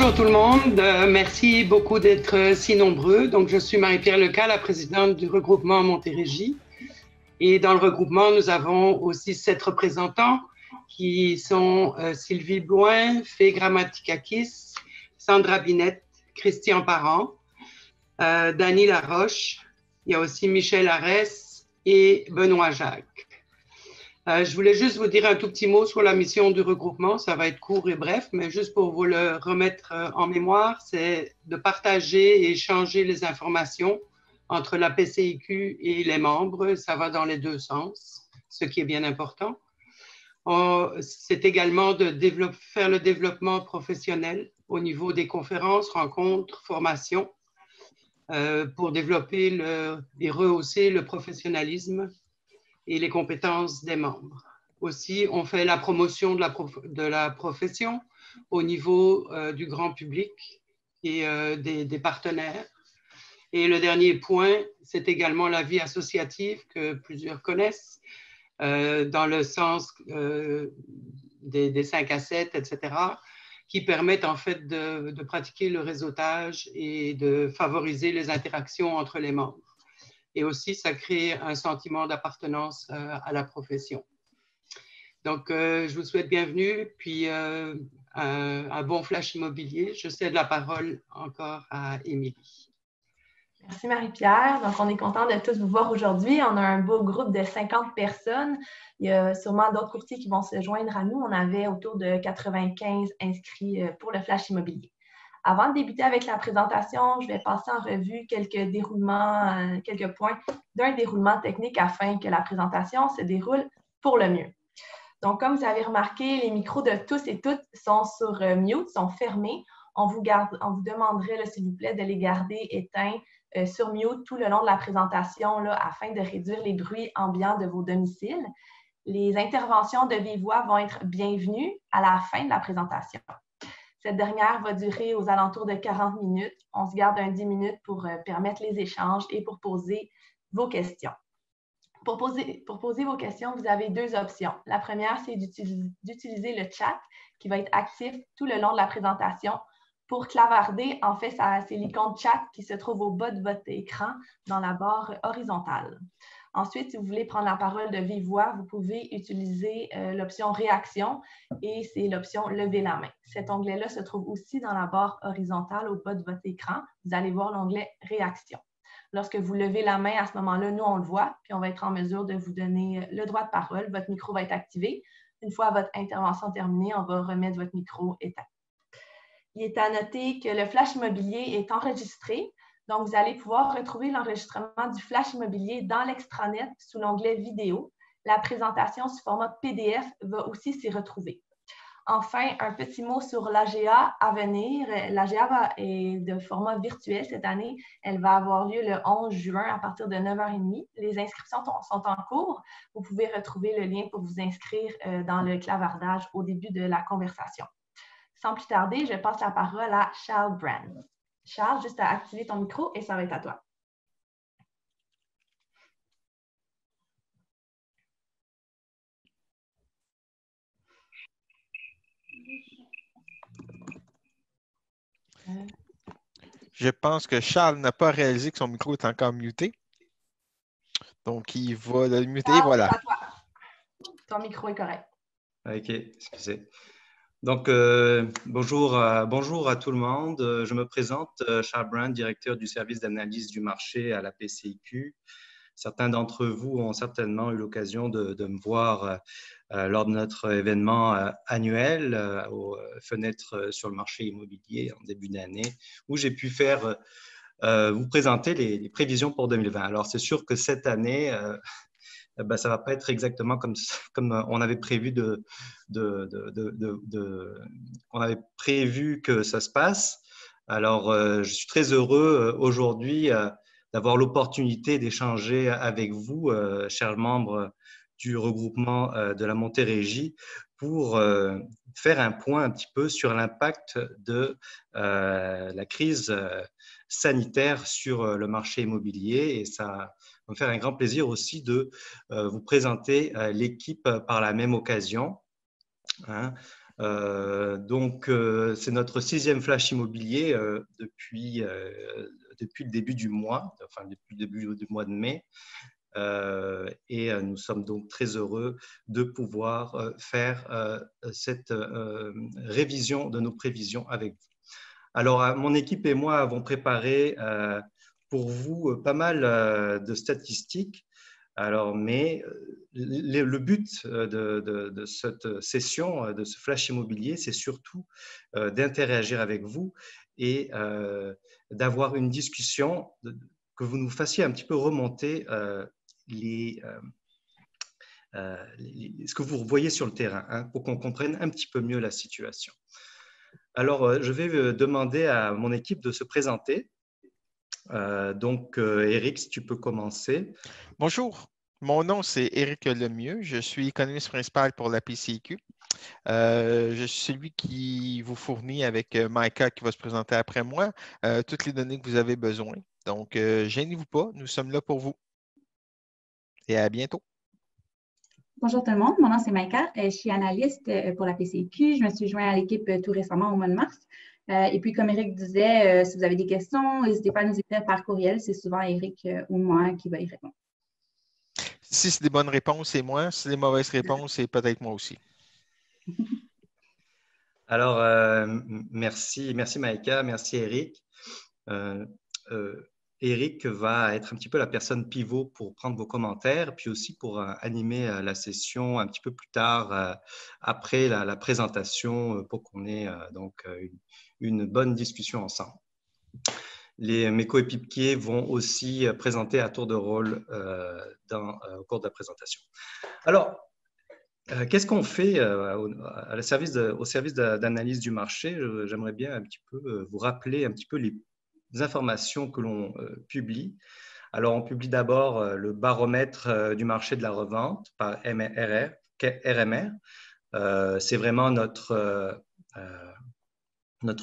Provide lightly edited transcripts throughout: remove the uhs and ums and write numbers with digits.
Bonjour tout le monde, merci beaucoup d'être si nombreux. Donc, je suis Marie-Pierre Leca, la présidente du regroupement Montérégie. Et dans le regroupement, nous avons aussi 7 représentants qui sont Sylvie Bloin, Fé Grammatikakis, Sandra Binette, Christian Parent, Dany Laroche, il y a aussi Michel Arès et Benoît Jacques. Je voulais juste vous dire un tout petit mot sur la mission du regroupement. Ça va être court et bref, mais juste pour vous le remettre en mémoire, c'est de partager et échanger les informations entre la PCIQ et les membres. Ça va dans les deux sens, ce qui est bien important. C'est également de faire le développement professionnel au niveau des conférences, rencontres, formations, pour développer et rehausser le professionnalisme et les compétences des membres. Aussi, on fait la promotion de la profession au niveau du grand public et des partenaires. Et le dernier point, c'est également la vie associative que plusieurs connaissent, dans le sens des 5 à 7, etc., qui permettent en fait de pratiquer le réseautage et de favoriser les interactions entre les membres. Et aussi, ça crée un sentiment d'appartenance à la profession. Donc, je vous souhaite bienvenue, puis un bon flash immobilier. Je cède la parole encore à Émilie. Merci Marie-Pierre. Donc, on est content de tous vous voir aujourd'hui. On a un beau groupe de 50 personnes. Il y a sûrement d'autres courtiers qui vont se joindre à nous. On avait autour de 95 inscrits pour le flash immobilier. Avant de débuter avec la présentation, je vais passer en revue quelques déroulements, quelques points d'un déroulement technique afin que la présentation se déroule pour le mieux. Donc, comme vous avez remarqué, les micros de tous et toutes sont sur mute, sont fermés. On vous demanderait, s'il vous plaît, de les garder éteints sur mute tout le long de la présentation là, afin de réduire les bruits ambiants de vos domiciles. Les interventions de vive voix vont être bienvenues à la fin de la présentation. Cette dernière va durer aux alentours de 40 minutes. On se garde 10 minutes pour permettre les échanges et pour poser vos questions. Pour poser vos questions, vous avez 2 options. La première, c'est d'utiliser le chat qui va être actif tout le long de la présentation. Pour clavarder, en fait, c'est l'icône chat qui se trouve au bas de votre écran dans la barre horizontale. Ensuite, si vous voulez prendre la parole de vive voix, vous pouvez utiliser l'option réaction et c'est l'option lever la main. Cet onglet-là se trouve aussi dans la barre horizontale au bas de votre écran. Vous allez voir l'onglet réaction. Lorsque vous levez la main, à ce moment-là, nous, on le voit, puis on va être en mesure de vous donner le droit de parole. Votre micro va être activé. Une fois votre intervention terminée, on va remettre votre micro éteint. Il est à noter que le flash immobilier est enregistré. Donc, vous allez pouvoir retrouver l'enregistrement du flash immobilier dans l'extranet sous l'onglet vidéo. La présentation sous format PDF va aussi s'y retrouver. Enfin, un petit mot sur l'AGA à venir. L'AGA est de format virtuel cette année. Elle va avoir lieu le 11 juin à partir de 9h30. Les inscriptions sont en cours. Vous pouvez retrouver le lien pour vous inscrire dans le clavardage au début de la conversation. Sans plus tarder, je passe la parole à Charles Brand. Charles, juste à activer ton micro et ça va être à toi. Je pense que Charles n'a pas réalisé que son micro est encore muté. Donc, il va le muter. Charles, voilà. c'est à toi. Ton micro est correct. OK, excusez. Donc, bonjour à tout le monde. Je me présente, Charles Brand, directeur du service d'analyse du marché à la PCIQ. Certains d'entre vous ont certainement eu l'occasion de me voir lors de notre événement annuel aux fenêtres sur le marché immobilier en début d'année, où j'ai pu faire vous présenter les prévisions pour 2020. Alors, c'est sûr que cette année, ça ne va pas être exactement comme on avait prévu on avait prévu que ça se passe. Alors, je suis très heureux aujourd'hui d'avoir l'opportunité d'échanger avec vous, chers membres du regroupement de la Montérégie, pour faire un point un petit peu sur l'impact de la crise sanitaire sur le marché immobilier. Et ça va me faire un grand plaisir aussi de vous présenter l'équipe par la même occasion. C'est notre 6e flash immobilier depuis le début du mois, enfin depuis le début du mois de mai. Nous sommes donc très heureux de pouvoir faire cette révision de nos prévisions avec vous. Alors, mon équipe et moi avons préparé pour vous pas mal de statistiques. Alors, mais le but de cette session, de ce flash immobilier, c'est surtout d'interagir avec vous et d'avoir une discussion, que vous nous fassiez un petit peu remonter ce que vous voyez sur le terrain, hein, pour qu'on comprenne un petit peu mieux la situation. Alors, je vais demander à mon équipe de se présenter. Éric, si tu peux commencer. Bonjour, mon nom c'est Éric Lemieux, je suis économiste principal pour la PCIQ. Je suis celui qui vous fournit avec Maïka qui va se présenter après moi toutes les données que vous avez besoin. Donc, gênez-vous pas, nous sommes là pour vous. Et à bientôt. Bonjour tout le monde, mon nom c'est Maïka, je suis analyste pour la PCIQ. Je me suis joint à l'équipe tout récemment au mois de mars. Et puis, comme Éric disait, si vous avez des questions, n'hésitez pas à nous écrire par courriel. C'est souvent Éric ou moi qui va y répondre. Si c'est des bonnes réponses, c'est moi. Si c'est des mauvaises réponses, c'est peut-être moi aussi. Alors, merci Maïka, merci Éric. Éric va être un petit peu la personne pivot pour prendre vos commentaires, puis aussi pour animer la session un petit peu plus tard, après la présentation, pour qu'on ait donc une bonne discussion ensemble. Mes coéquipiers vont aussi présenter à tour de rôle au cours de la présentation. Alors, qu'est-ce qu'on fait au service d'analyse du marché? J'aimerais bien un petit peu vous rappeler un petit peu les informations que l'on publie. Alors, on publie d'abord le baromètre du marché de la revente par RMR. C'est vraiment notre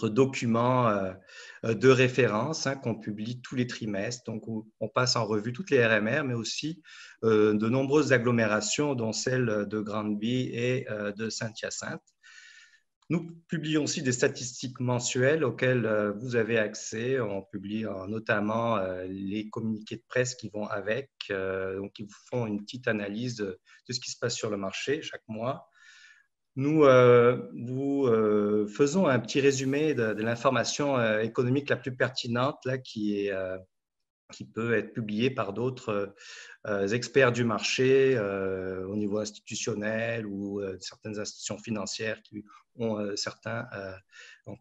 document de référence, hein, qu'on publie tous les trimestres. Donc, on passe en revue toutes les RMR, mais aussi de nombreuses agglomérations, dont celle de Granby et de Saint-Hyacinthe. Nous publions aussi des statistiques mensuelles auxquelles vous avez accès. On publie notamment les communiqués de presse qui vont avec, donc ils vous font une petite analyse de ce qui se passe sur le marché chaque mois. Nous faisons un petit résumé de l'information économique la plus pertinente là, qui peut être publiée par d'autres experts du marché au niveau institutionnel ou certaines institutions financières qui ont certains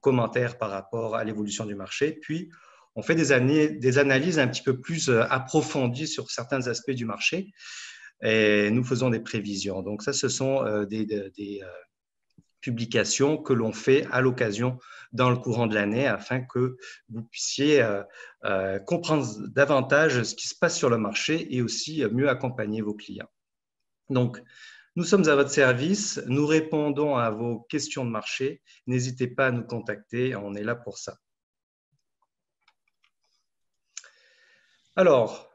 commentaires par rapport à l'évolution du marché. Puis, on fait des analyses un petit peu plus approfondies sur certains aspects du marché et nous faisons des prévisions. Donc, ça, ce sont des publications que l'on fait à l'occasion dans le courant de l'année afin que vous puissiez comprendre davantage ce qui se passe sur le marché et aussi mieux accompagner vos clients. Donc, nous sommes à votre service, nous répondons à vos questions de marché. N'hésitez pas à nous contacter, on est là pour ça. Alors,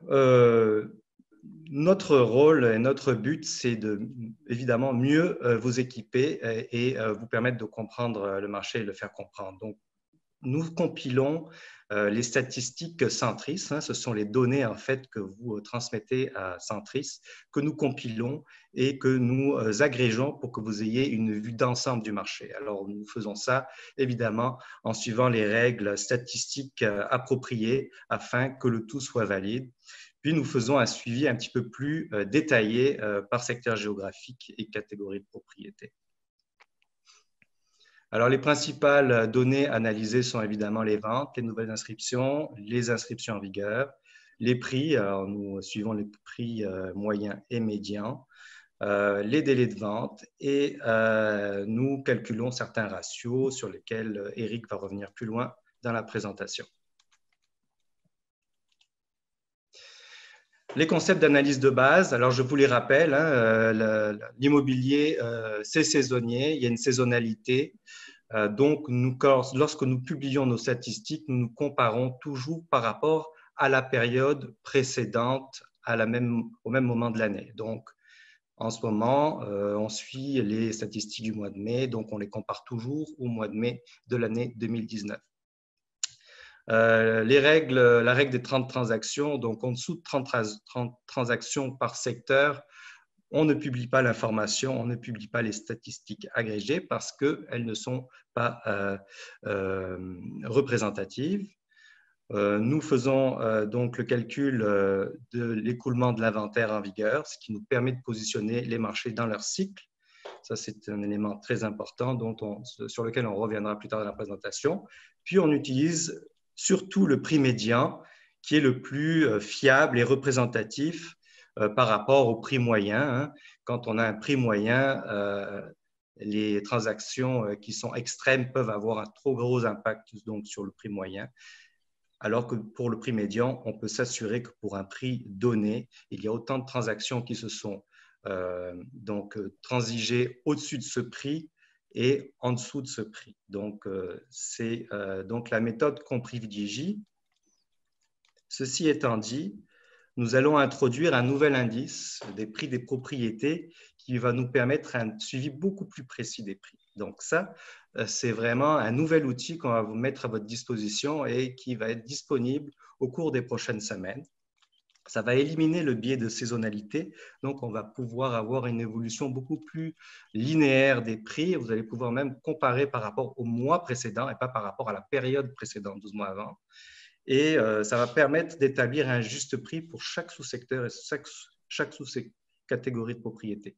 notre rôle et notre but, c'est évidemment mieux vous équiper et vous permettre de comprendre le marché et de le faire comprendre. Donc, nous compilons les statistiques Centris. Hein, ce sont les données en fait que vous transmettez à Centris, que nous compilons et que nous agrégeons pour que vous ayez une vue d'ensemble du marché. Alors, nous faisons ça évidemment en suivant les règles statistiques appropriées afin que le tout soit valide. Puis, nous faisons un suivi un petit peu plus détaillé par secteur géographique et catégorie de propriété. Alors, les principales données analysées sont évidemment les ventes, les nouvelles inscriptions, les inscriptions en vigueur, les prix. Alors, nous suivons les prix moyens et médians, les délais de vente et nous calculons certains ratios sur lesquels Éric va revenir plus loin dans la présentation. Les concepts d'analyse de base, alors je vous les rappelle, hein, l'immobilier, c'est saisonnier, il y a une saisonnalité. Donc, lorsque nous publions nos statistiques, nous nous comparons toujours par rapport à la période précédente au même moment de l'année. Donc, En ce moment, on suit les statistiques du mois de mai, donc on les compare toujours au mois de mai de l'année 2019. La règle des 30 transactions, donc en dessous de 30 transactions par secteur, on ne publie pas l'information, on ne publie pas les statistiques agrégées parce qu'elles ne sont pas représentatives. Nous faisons donc le calcul de l'écoulement de l'inventaire en vigueur, ce qui nous permet de positionner les marchés dans leur cycle. Ça, c'est un élément très important sur lequel on reviendra plus tard dans la présentation. Puis, on utilise surtout le prix médian, qui est le plus fiable et représentatif par rapport au prix moyen. Quand on a un prix moyen, les transactions qui sont extrêmes peuvent avoir un trop gros impact donc, sur le prix moyen. Alors que pour le prix médian, on peut s'assurer que pour un prix donné, il y a autant de transactions qui se sont transigées au-dessus de ce prix et en dessous de ce prix. Donc, c'est donc la méthode qu'on privilégie. Ceci étant dit, nous allons introduire un nouvel indice des prix des propriétés qui va nous permettre un suivi beaucoup plus précis des prix. Donc ça, c'est vraiment un nouvel outil qu'on va vous mettre à votre disposition et qui va être disponible au cours des prochaines semaines. Ça va éliminer le biais de saisonnalité, donc on va pouvoir avoir une évolution beaucoup plus linéaire des prix. Vous allez pouvoir même comparer par rapport au mois précédent et pas par rapport à la période précédente, 12 mois avant. Et ça va permettre d'établir un juste prix pour chaque sous-secteur et chaque sous-catégorie de propriété.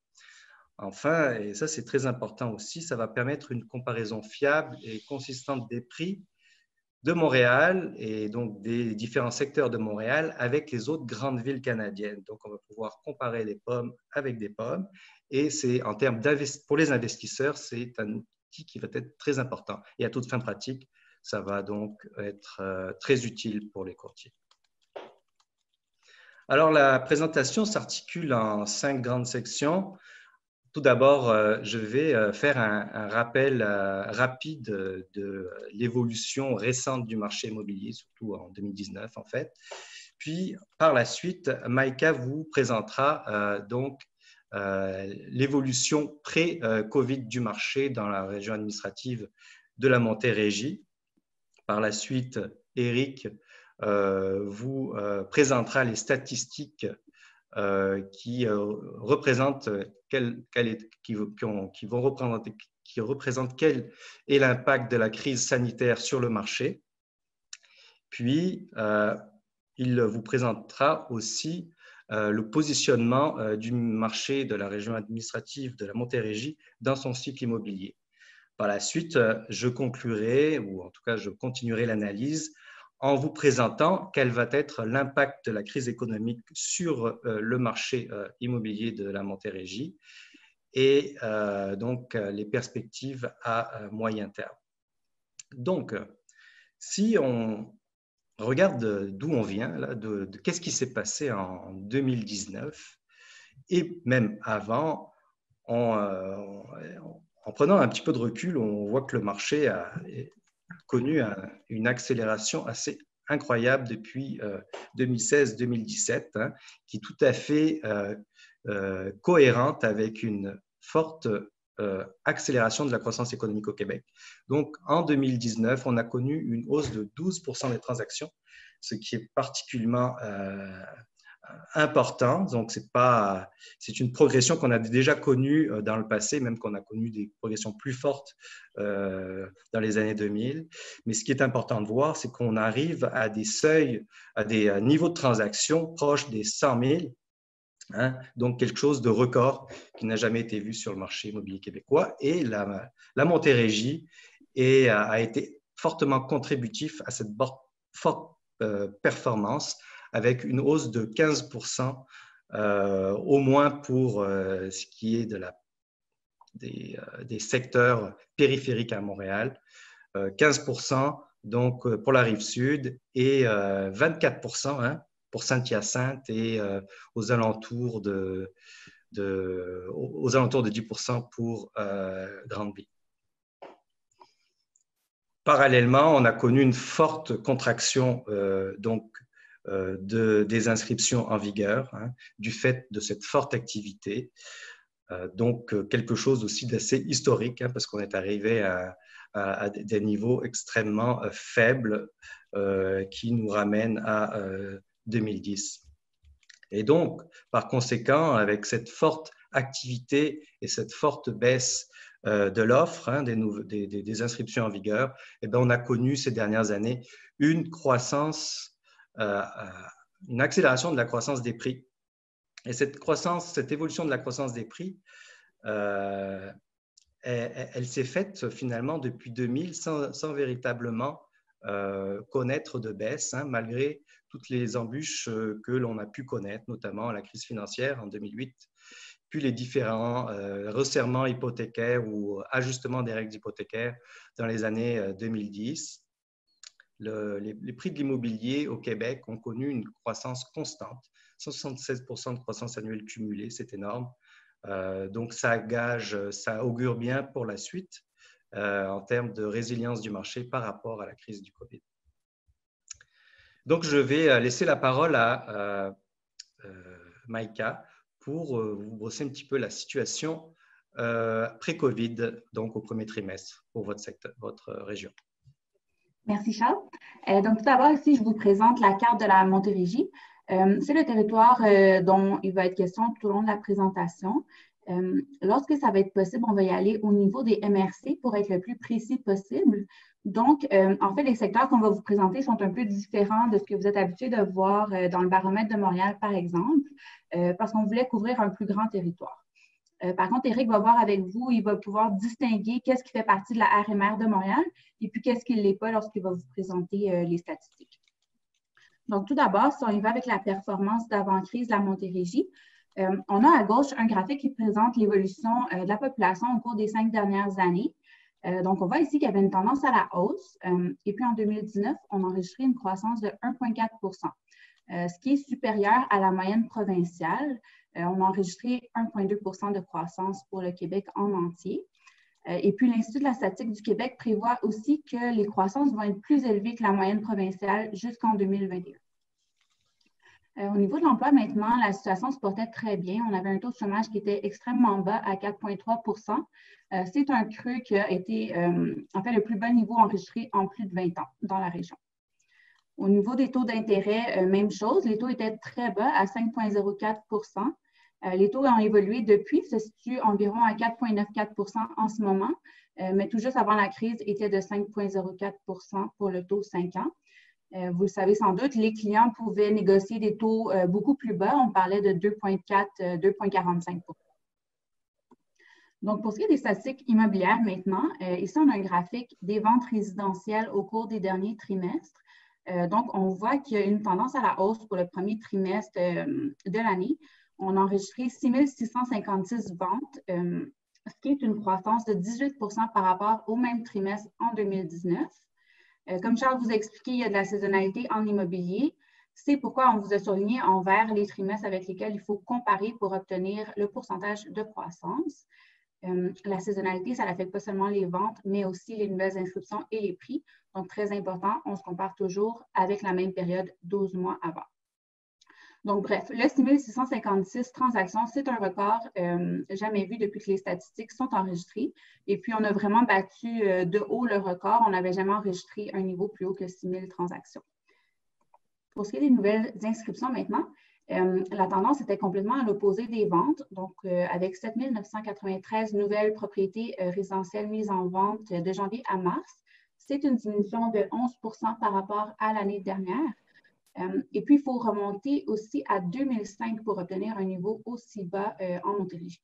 Enfin, et ça c'est très important aussi, ça va permettre une comparaison fiable et consistante des prix de Montréal et donc des différents secteurs de Montréal avec les autres grandes villes canadiennes. Donc, on va pouvoir comparer les pommes avec des pommes et c'est en termes pour les investisseurs, c'est un outil qui va être très important. Et à toute fin pratique, ça va donc être très utile pour les courtiers. Alors, la présentation s'articule en 5 grandes sections. Tout d'abord, je vais faire un rappel rapide de l'évolution récente du marché immobilier, surtout en 2019 en fait. Puis, par la suite, Maïka vous présentera donc l'évolution pré-COVID du marché dans la région administrative de la Montérégie. Par la suite, Éric vous présentera les statistiques qui représentent qui représentent quel est l'impact de la crise sanitaire sur le marché. Puis, il vous présentera aussi le positionnement du marché de la région administrative de la Montérégie dans son cycle immobilier. Par la suite, je conclurai, ou en tout cas, je continuerai l'analyse en vous présentant quel va être l'impact de la crise économique sur le marché immobilier de la Montérégie et donc les perspectives à moyen terme. Donc, si on regarde d'où on vient, de qu'est-ce qui s'est passé en 2019 et même avant, en prenant un petit peu de recul, on voit que le marché a connu une accélération assez incroyable depuis 2016-2017, qui est tout à fait cohérente avec une forte accélération de la croissance économique au Québec. Donc, en 2019, on a connu une hausse de 12% des transactions, ce qui est particulièrement important. Donc, c'est une progression qu'on a déjà connue dans le passé, même qu'on a connu des progressions plus fortes dans les années 2000. Mais ce qui est important de voir, c'est qu'on arrive à des seuils, à des niveaux de transactions proches des 100 000, donc quelque chose de record qui n'a jamais été vu sur le marché immobilier québécois. Et la Montérégie a été fortement contributif à cette forte performance, avec une hausse de 15% au moins pour ce qui est des secteurs périphériques à Montréal, 15% donc pour la Rive-Sud et 24% pour Saint-Hyacinthe et aux alentours de 10% pour Grande-Ville. Parallèlement, on a connu une forte contraction des inscriptions en vigueur du fait de cette forte activité. Donc, quelque chose aussi d'assez historique, hein, parce qu'on est arrivé à des niveaux extrêmement faibles qui nous ramènent à 2010. Et donc, par conséquent, avec cette forte activité et cette forte baisse de l'offre, hein, des inscriptions en vigueur, eh bien, on a connu ces dernières années une croissance, une accélération de la croissance des prix. Et cette évolution de la croissance des prix, elle s'est faite finalement depuis 2000 sans véritablement connaître de baisse, hein, malgré toutes les embûches que l'on a pu connaître, notamment la crise financière en 2008, puis les différents resserrements hypothécaires ou ajustements des règles hypothécaires dans les années 2010. Les prix de l'immobilier au Québec ont connu une croissance constante, 176% de croissance annuelle cumulée, c'est énorme. Donc, ça augure bien pour la suite en termes de résilience du marché par rapport à la crise du Covid. Donc, je vais laisser la parole à Maïka pour vous brosser un petit peu la situation pré-Covid, donc au premier trimestre pour votre région. Merci Charles. Donc tout d'abord, ici, je vous présente la carte de la Montérégie. C'est le territoire dont il va être question tout au long de la présentation. Lorsque ça va être possible, on va y aller au niveau des MRC pour être le plus précis possible. Donc, en fait, les secteurs qu'on va vous présenter sont un peu différents de ce que vous êtes habitué de voir dans le baromètre de Montréal, par exemple, parce qu'on voulait couvrir un plus grand territoire. Par contre, Éric va voir avec vous, il va pouvoir distinguer qu'est-ce qui fait partie de la RMR de Montréal et puis qu'est-ce qui ne l'est pas lorsqu'il va vous présenter les statistiques. Donc, tout d'abord, si on y va avec la performance d'avant-crise de la Montérégie, on a à gauche un graphique qui présente l'évolution de la population au cours des 5 dernières années. Donc, on voit ici qu'il y avait une tendance à la hausse. Et puis, en 2019, on a enregistré une croissance de 1,4 ce qui est supérieur à la moyenne provinciale. On a enregistré 1,2 de croissance pour le Québec en entier. Et puis, l'Institut de la statistique du Québec prévoit aussi que les croissances vont être plus élevées que la moyenne provinciale jusqu'en 2021. Au niveau de l'emploi, maintenant, la situation se portait très bien. On avait un taux de chômage qui était extrêmement bas à 4,3 C'est un creux qui a été, en fait, le plus bas niveau enregistré en plus de 20 ans dans la région. Au niveau des taux d'intérêt, même chose. Les taux étaient très bas à 5,04 Les taux ont évolué depuis, se situent environ à 4,94 en ce moment, mais tout juste avant la crise, était de 5,04 pour le taux 5 ans. Vous le savez sans doute, les clients pouvaient négocier des taux beaucoup plus bas. On parlait de 2,4, 2,45 Donc, pour ce qui est des statistiques immobilières maintenant, ici, on a un graphique des ventes résidentielles au cours des derniers trimestres. Donc, on voit qu'il y a une tendance à la hausse pour le premier trimestre de l'année. On a enregistré 6 656 ventes, ce qui est une croissance de 18 par rapport au même trimestre en 2019. Comme Charles vous a expliqué, il y a de la saisonnalité en immobilier. C'est pourquoi on vous a souligné en vert les trimestres avec lesquels il faut comparer pour obtenir le pourcentage de croissance. La saisonnalité, ça n'affecte pas seulement les ventes, mais aussi les nouvelles inscriptions et les prix. Donc, très important, on se compare toujours avec la même période 12 mois avant. Donc, bref, le 6 656 transactions, c'est un record jamais vu depuis que les statistiques sont enregistrées. Et puis, on a vraiment battu de haut le record. On n'avait jamais enregistré un niveau plus haut que 6 000 transactions. Pour ce qui est des nouvelles inscriptions maintenant, la tendance était complètement à l'opposé des ventes. Donc, avec 7 993 nouvelles propriétés résidentielles mises en vente de janvier à mars, c'est une diminution de 11 par rapport à l'année dernière. Et puis, il faut remonter aussi à 2005 pour obtenir un niveau aussi bas en Montérégie.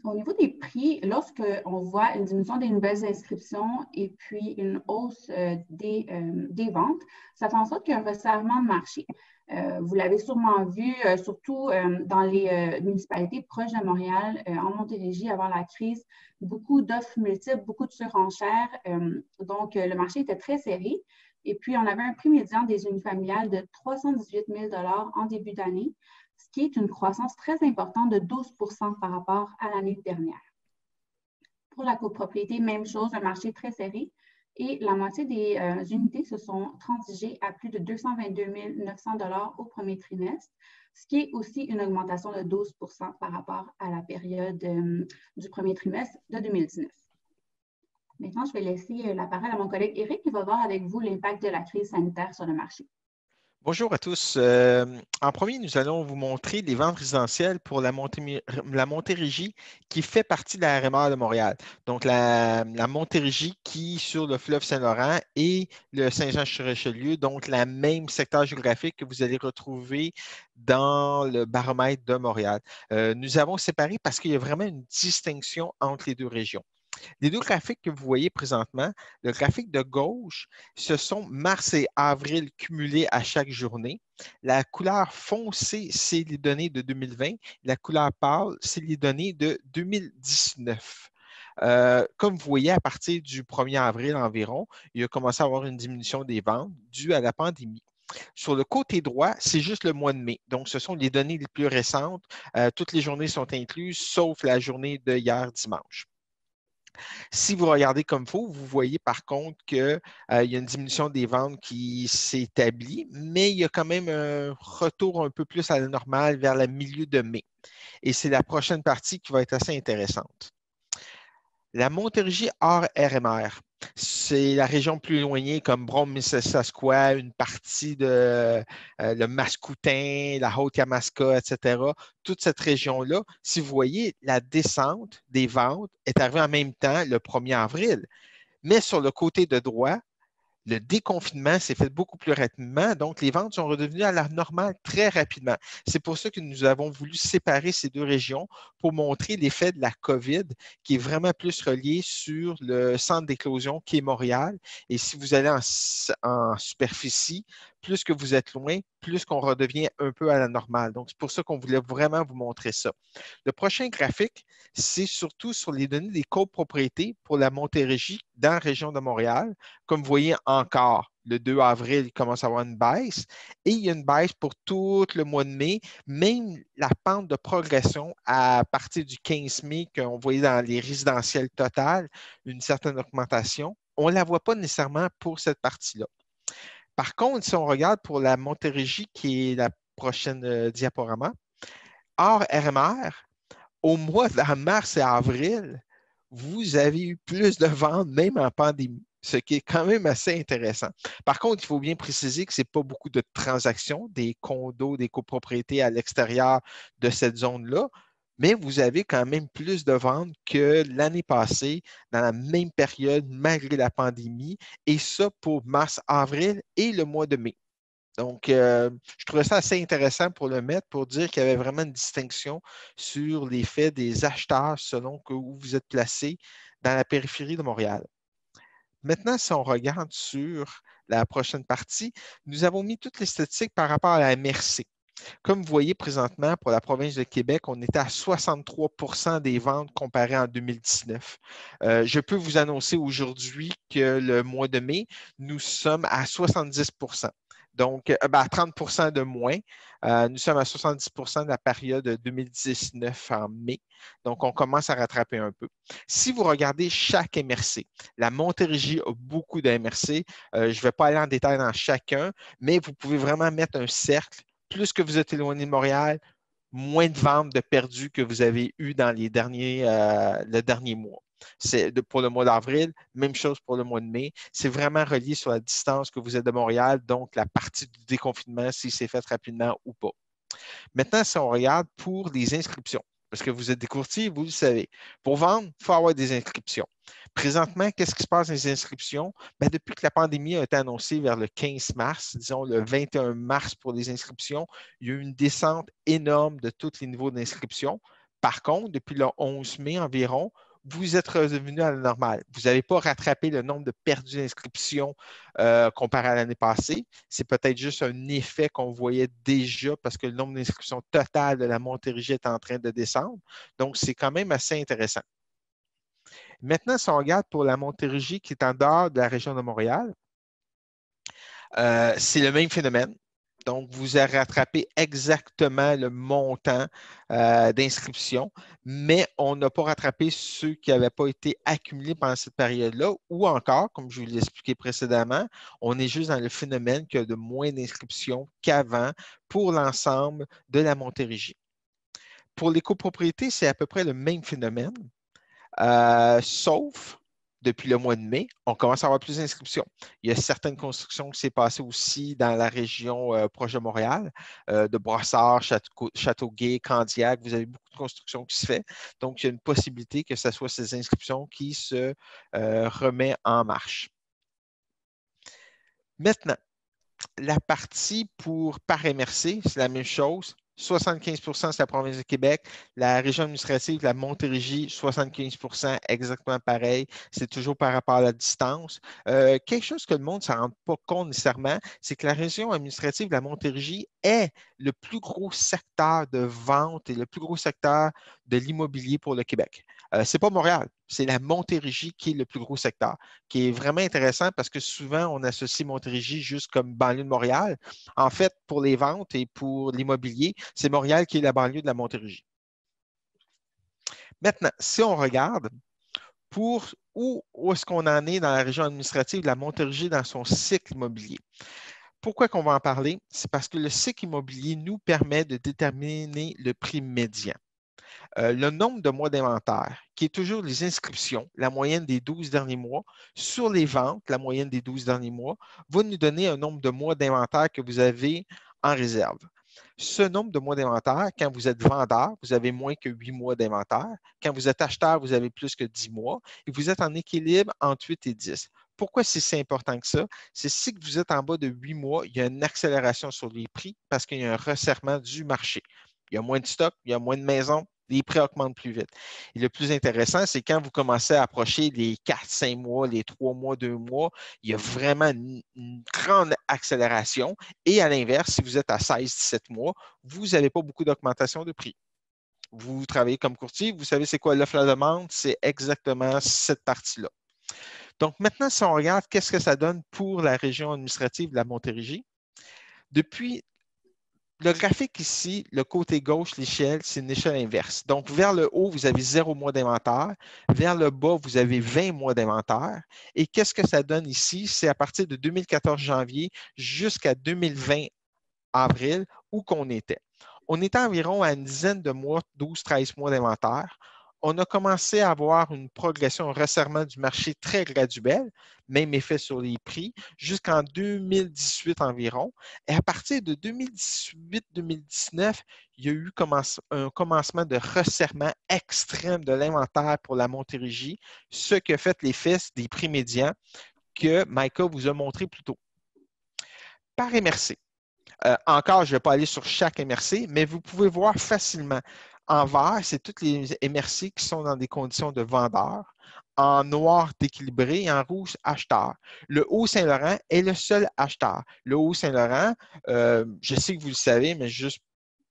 Au niveau des prix, lorsqu'on voit une diminution des nouvelles inscriptions et puis une hausse des ventes, ça fait en sorte qu'il y a un resserrement de marché. Vous l'avez sûrement vu, surtout dans les municipalités proches de Montréal, en Montérégie avant la crise, beaucoup d'offres multiples, beaucoup de surenchères. Donc, le marché était très serré. Et puis, on avait un prix médian des unifamiliales de 318 000 en début d'année, ce qui est une croissance très importante de 12 par rapport à l'année dernière. Pour la copropriété, même chose, un marché très serré. et la moitié des unités se sont transigées à plus de 222 900 $ au premier trimestre, ce qui est aussi une augmentation de 12 % par rapport à la période du premier trimestre de 2019. Maintenant, je vais laisser la parole à mon collègue Éric qui va voir avec vous l'impact de la crise sanitaire sur le marché. Bonjour à tous. En premier, nous allons vous montrer les ventes résidentielles pour la Montérégie qui fait partie de la RMR de Montréal. Donc, la Montérégie qui, sur le fleuve Saint-Laurent et le Saint-Jean-sur-Richelieu, donc le même secteur géographique que vous allez retrouver dans le baromètre de Montréal. Nous avons séparé parce qu'il y a vraiment une distinction entre les deux régions. Les deux graphiques que vous voyez présentement, le graphique de gauche, ce sont mars et avril cumulés à chaque journée. La couleur foncée, c'est les données de 2020. La couleur pâle, c'est les données de 2019. Comme vous voyez, à partir du 1er avril environ, il a commencé à avoir une diminution des ventes due à la pandémie. Sur le côté droit, c'est juste le mois de mai. Donc, ce sont les données les plus récentes. Toutes les journées sont incluses, sauf la journée de hier dimanche. Si vous regardez comme il faut, vous voyez par contre qu'il y a une diminution des ventes qui s'établit, mais il y a quand même un retour un peu plus à la normale vers le milieu de mai. Et c'est la prochaine partie qui va être assez intéressante. La Montérégie hors RMR, c'est la région plus éloignée comme Brome-Mississauga, une partie de le Mascoutin, la Haute-Yamaska, etc. Toute cette région-là, si vous voyez, la descente des ventes est arrivée en même temps le 1er avril. Mais sur le côté de droit, le déconfinement s'est fait beaucoup plus rapidement, donc les ventes sont redevenues à la normale très rapidement. C'est pour ça que nous avons voulu séparer ces deux régions pour montrer l'effet de la COVID qui est vraiment plus relié sur le centre d'éclosion qui est Montréal. Et si vous allez en superficie, plus que vous êtes loin, plus qu'on redevient un peu à la normale. Donc, c'est pour ça qu'on voulait vraiment vous montrer ça. Le prochain graphique, c'est surtout sur les données des copropriétés pour la Montérégie dans la région de Montréal. Comme vous voyez encore, le 2 avril, il commence à avoir une baisse et il y a une baisse pour tout le mois de mai. Même la pente de progression à partir du 15 mai qu'on voyait dans les résidentiels totales, une certaine augmentation, on ne la voit pas nécessairement pour cette partie-là. Par contre, si on regarde pour la Montérégie, qui est la prochaine diaporama, hors RMR, au mois de mars et avril, vous avez eu plus de ventes, même en pandémie, ce qui est quand même assez intéressant. Par contre, il faut bien préciser que ce n'est pas beaucoup de transactions, des condos, des copropriétés à l'extérieur de cette zone-là, mais vous avez quand même plus de ventes que l'année passée, dans la même période, malgré la pandémie, et ça pour mars, avril et le mois de mai. Donc, je trouvais ça assez intéressant pour le mettre, pour dire qu'il y avait vraiment une distinction sur l'effet des acheteurs selon où vous êtes placé dans la périphérie de Montréal. Maintenant, si on regarde sur la prochaine partie, nous avons mis toutes les statistiques par rapport à la MRC. Comme vous voyez présentement, pour la province de Québec, on était à 63 % des ventes comparées en 2019. Je peux vous annoncer aujourd'hui que le mois de mai, nous sommes à 70 %. Donc, à 30 % de moins. Nous sommes à 70 % de la période 2019 en mai. Donc, on commence à rattraper un peu. Si vous regardez chaque MRC, la Montérégie a beaucoup de MRC. Je ne vais pas aller en détail dans chacun, mais vous pouvez vraiment mettre un cercle. Plus que vous êtes éloigné de Montréal, moins de ventes de perdus que vous avez eu dans le dernier mois. C'est pour le mois d'avril, même chose pour le mois de mai. C'est vraiment relié sur la distance que vous êtes de Montréal, donc la partie du déconfinement, si c'est fait rapidement ou pas. Maintenant, si on regarde pour les inscriptions, parce que vous êtes des courtiers, vous le savez. Pour vendre, il faut avoir des inscriptions. Présentement, qu'est-ce qui se passe dans les inscriptions? Bien, depuis que la pandémie a été annoncée vers le 15 mars, disons le 21 mars pour les inscriptions, il y a eu une descente énorme de tous les niveaux d'inscription. Par contre, depuis le 11 mai environ, vous êtes revenu à la normale. Vous n'avez pas rattrapé le nombre de perdus d'inscriptions comparé à l'année passée. C'est peut-être juste un effet qu'on voyait déjà parce que le nombre d'inscriptions totales de la Montérégie est en train de descendre. Donc, c'est quand même assez intéressant. Maintenant, si on regarde pour la Montérégie qui est en dehors de la région de Montréal, c'est le même phénomène. Donc, vous avez rattrapé exactement le montant d'inscription, mais on n'a pas rattrapé ceux qui n'avaient pas été accumulés pendant cette période-là, ou encore, comme je vous l'ai expliqué précédemment, on est juste dans le phénomène qu'il y a de moins d'inscriptions qu'avant pour l'ensemble de la Montérégie. Pour les copropriétés, c'est à peu près le même phénomène, sauf depuis le mois de mai, on commence à avoir plus d'inscriptions. Il y a certaines constructions qui s'est passées aussi dans la région proche de Montréal, de Brossard, Châteauguay, Candiac. Vous avez beaucoup de constructions qui se font. Donc, il y a une possibilité que ce soit ces inscriptions qui se remettent en marche. Maintenant, la partie par MRC, c'est la même chose. 75 % c'est la province de Québec. La région administrative, la Montérégie, 75 % exactement pareil. C'est toujours par rapport à la distance. Quelque chose que le monde ne s'en rend pas compte nécessairement, c'est que la région administrative, la Montérégie, est le plus gros secteur de vente et le plus gros secteur de l'immobilier pour le Québec. Ce n'est pas Montréal, c'est la Montérégie qui est le plus gros secteur, qui est vraiment intéressant parce que souvent, on associe Montérégie juste comme banlieue de Montréal. En fait, pour les ventes et pour l'immobilier, c'est Montréal qui est la banlieue de la Montérégie. Maintenant, si on regarde pour où est-ce qu'on en est dans la région administrative de la Montérégie dans son cycle immobilier. Pourquoi qu'on va en parler? C'est parce que le cycle immobilier nous permet de déterminer le prix médian. Le nombre de mois d'inventaire, qui est toujours les inscriptions, la moyenne des 12 derniers mois, sur les ventes, la moyenne des 12 derniers mois, va nous donner un nombre de mois d'inventaire que vous avez en réserve. Ce nombre de mois d'inventaire, quand vous êtes vendeur, vous avez moins que 8 mois d'inventaire. Quand vous êtes acheteur, vous avez plus que 10 mois. Et vous êtes en équilibre entre 8 et 10. Pourquoi c'est si important que ça? C'est si vous êtes en bas de 8 mois, il y a une accélération sur les prix parce qu'il y a un resserrement du marché. Il y a moins de stock, il y a moins de maisons, les prix augmentent plus vite. Et le plus intéressant, c'est quand vous commencez à approcher les 4, 5 mois, les 3 mois, 2 mois, il y a vraiment une grande accélération. Et à l'inverse, si vous êtes à 16, 17 mois, vous n'avez pas beaucoup d'augmentation de prix. Vous travaillez comme courtier, vous savez c'est quoi l'offre et la demande, c'est exactement cette partie-là. Donc maintenant, si on regarde qu'est-ce que ça donne pour la région administrative de la Montérégie, depuis le graphique ici, le côté gauche, l'échelle, c'est une échelle inverse. Donc, vers le haut, vous avez 0 mois d'inventaire. Vers le bas, vous avez 20 mois d'inventaire. Et qu'est-ce que ça donne ici? C'est à partir de 2014 janvier jusqu'à 2020 avril où qu'on était. On était environ à une dizaine de mois, 12-13 mois d'inventaire. On a commencé à avoir une progression, un resserrement du marché très graduel, même effet sur les prix, jusqu'en 2018 environ. Et à partir de 2018-2019, il y a eu un commencement de resserrement extrême de l'inventaire pour la Montérégie, ce qui a fait l'effet des prix médians que Micah vous a montré plus tôt. Par MRC. Encore, je ne vais pas aller sur chaque MRC, mais vous pouvez voir facilement. En vert, c'est toutes les MRC qui sont dans des conditions de vendeur. En noir, d'équilibré et en rouge, acheteur. Le Haut-Saint-Laurent est le seul acheteur. Le Haut-Saint-Laurent, je sais que vous le savez, mais juste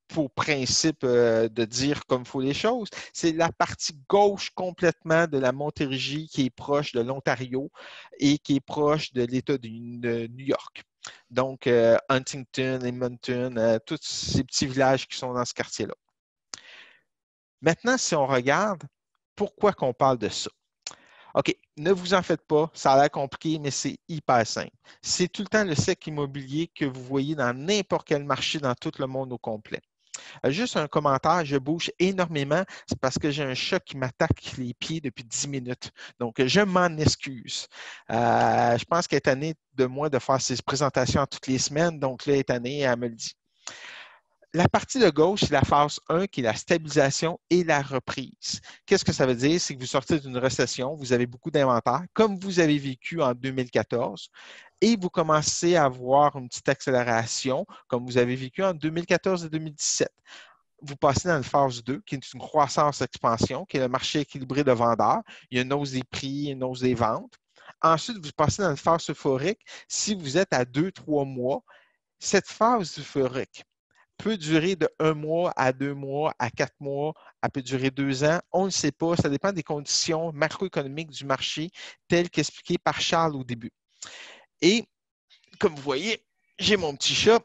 pour principe de dire comme il faut les choses, c'est la partie gauche complètement de la Montérégie qui est proche de l'Ontario et qui est proche de l'État de New York. Donc, Huntington, Edmonton, tous ces petits villages qui sont dans ce quartier-là. Maintenant, si on regarde, pourquoi qu'on parle de ça? OK, ne vous en faites pas, ça a l'air compliqué, mais c'est hyper simple. C'est tout le temps le cycle immobilier que vous voyez dans n'importe quel marché dans tout le monde au complet. Juste un commentaire, je bouge énormément, c'est parce que j'ai un chat qui m'attaque les pieds depuis 10 minutes. Donc, je m'en excuse. Je pense qu'elle est tannée de moi de faire ces présentations toutes les semaines, donc là, elle est tannée, elle me le dit. La partie de gauche, c'est la phase 1 qui est la stabilisation et la reprise. Qu'est-ce que ça veut dire? C'est que vous sortez d'une récession, vous avez beaucoup d'inventaire, comme vous avez vécu en 2014, et vous commencez à avoir une petite accélération, comme vous avez vécu en 2014 et 2017. Vous passez dans la phase 2, qui est une croissance-expansion, qui est le marché équilibré de vendeurs. Il y a une hausse des prix, une hausse des ventes. Ensuite, vous passez dans une phase euphorique. Si vous êtes à 2-3 mois, cette phase euphorique peut durer de 1 mois à 2 mois à 4 mois, elle peut durer 2 ans. On ne sait pas, ça dépend des conditions macroéconomiques du marché, telles qu'expliquées par Charles au début. Et comme vous voyez, j'ai mon petit chat.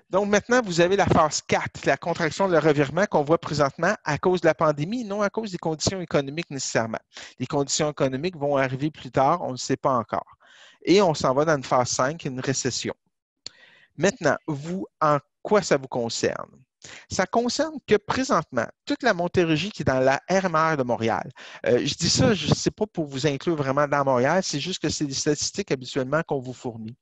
Donc, maintenant, vous avez la phase 4, la contraction, le revirement qu'on voit présentement à cause de la pandémie, non à cause des conditions économiques nécessairement. Les conditions économiques vont arriver plus tard, on ne le sait pas encore. Et on s'en va dans une phase 5, une récession. Maintenant, vous, en quoi ça vous concerne? Ça concerne que présentement, toute la Montérégie qui est dans la RMR de Montréal. Je dis ça, je ne sais pas pour vous inclure vraiment dans Montréal, c'est juste que c'est des statistiques habituellement qu'on vous fournit.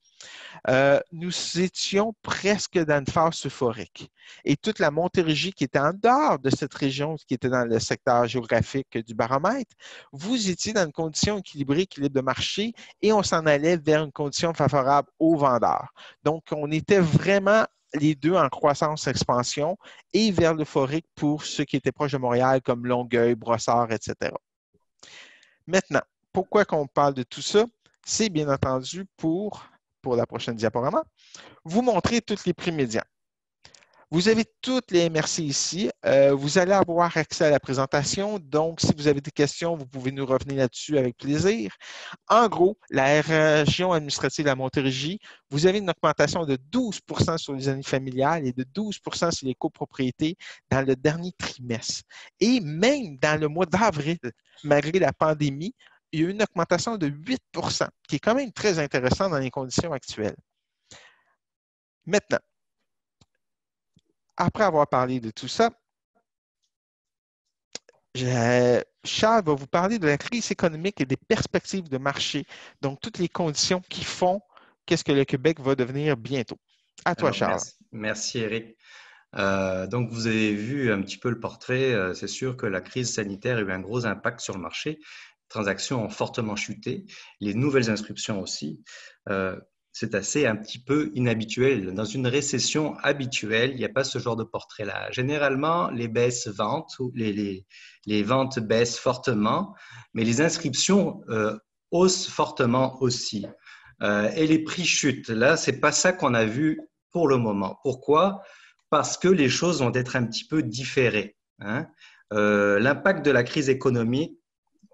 Nous étions presque dans une phase euphorique. Et toute la Montérégie qui était en dehors de cette région, qui était dans le secteur géographique du baromètre, vous étiez dans une condition équilibrée, équilibre de marché, et on s'en allait vers une condition favorable aux vendeurs. Donc, on était vraiment les deux en croissance-expansion et vers l'euphorique pour ceux qui étaient proches de Montréal, comme Longueuil, Brossard, etc. Maintenant, pourquoi qu'on parle de tout ça? C'est bien entendu pour la prochaine diaporama, vous montrer tous les prix médians. Vous avez toutes les MRC ici. Vous allez avoir accès à la présentation. Donc, si vous avez des questions, vous pouvez nous revenir là-dessus avec plaisir. En gros, la région administrative de la Montérégie, vous avez une augmentation de 12 % sur les années familiales et de 12 % sur les copropriétés dans le dernier trimestre. Et même dans le mois d'avril, malgré la pandémie, il y a eu une augmentation de 8 %, qui est quand même très intéressant dans les conditions actuelles. Maintenant, après avoir parlé de tout ça, Charles va vous parler de la crise économique et des perspectives de marché, donc toutes les conditions qui font qu'est-ce que le Québec va devenir bientôt. À toi, Charles. Merci Éric. Donc, vous avez vu un petit peu le portrait. C'est sûr que la crise sanitaire a eu un gros impact sur le marché. Les transactions ont fortement chuté, les nouvelles inscriptions aussi. C'est assez un petit peu inhabituel. Dans une récession habituelle, il n'y a pas ce genre de portrait-là. Généralement, les ventes baissent fortement, mais les inscriptions haussent fortement aussi. Et les prix chutent. Là, ce n'est pas ça qu'on a vu pour le moment. Pourquoi? Parce que les choses vont être un petit peu différées. L'impact de la crise économique,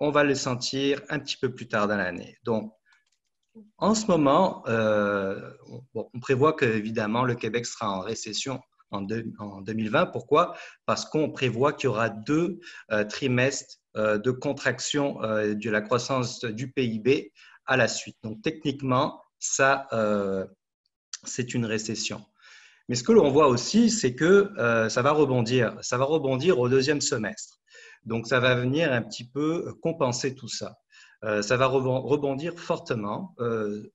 on va le sentir un petit peu plus tard dans l'année. Donc, en ce moment, on prévoit qu'évidemment, le Québec sera en récession en 2020. Pourquoi? Parce qu'on prévoit qu'il y aura 2 trimestres de contraction de la croissance du PIB à la suite. Donc, techniquement, ça, c'est une récession. Mais ce que l'on voit aussi, c'est que ça va rebondir. Ça va rebondir au 2e semestre. Donc, ça va venir un petit peu compenser tout ça. Ça va rebondir fortement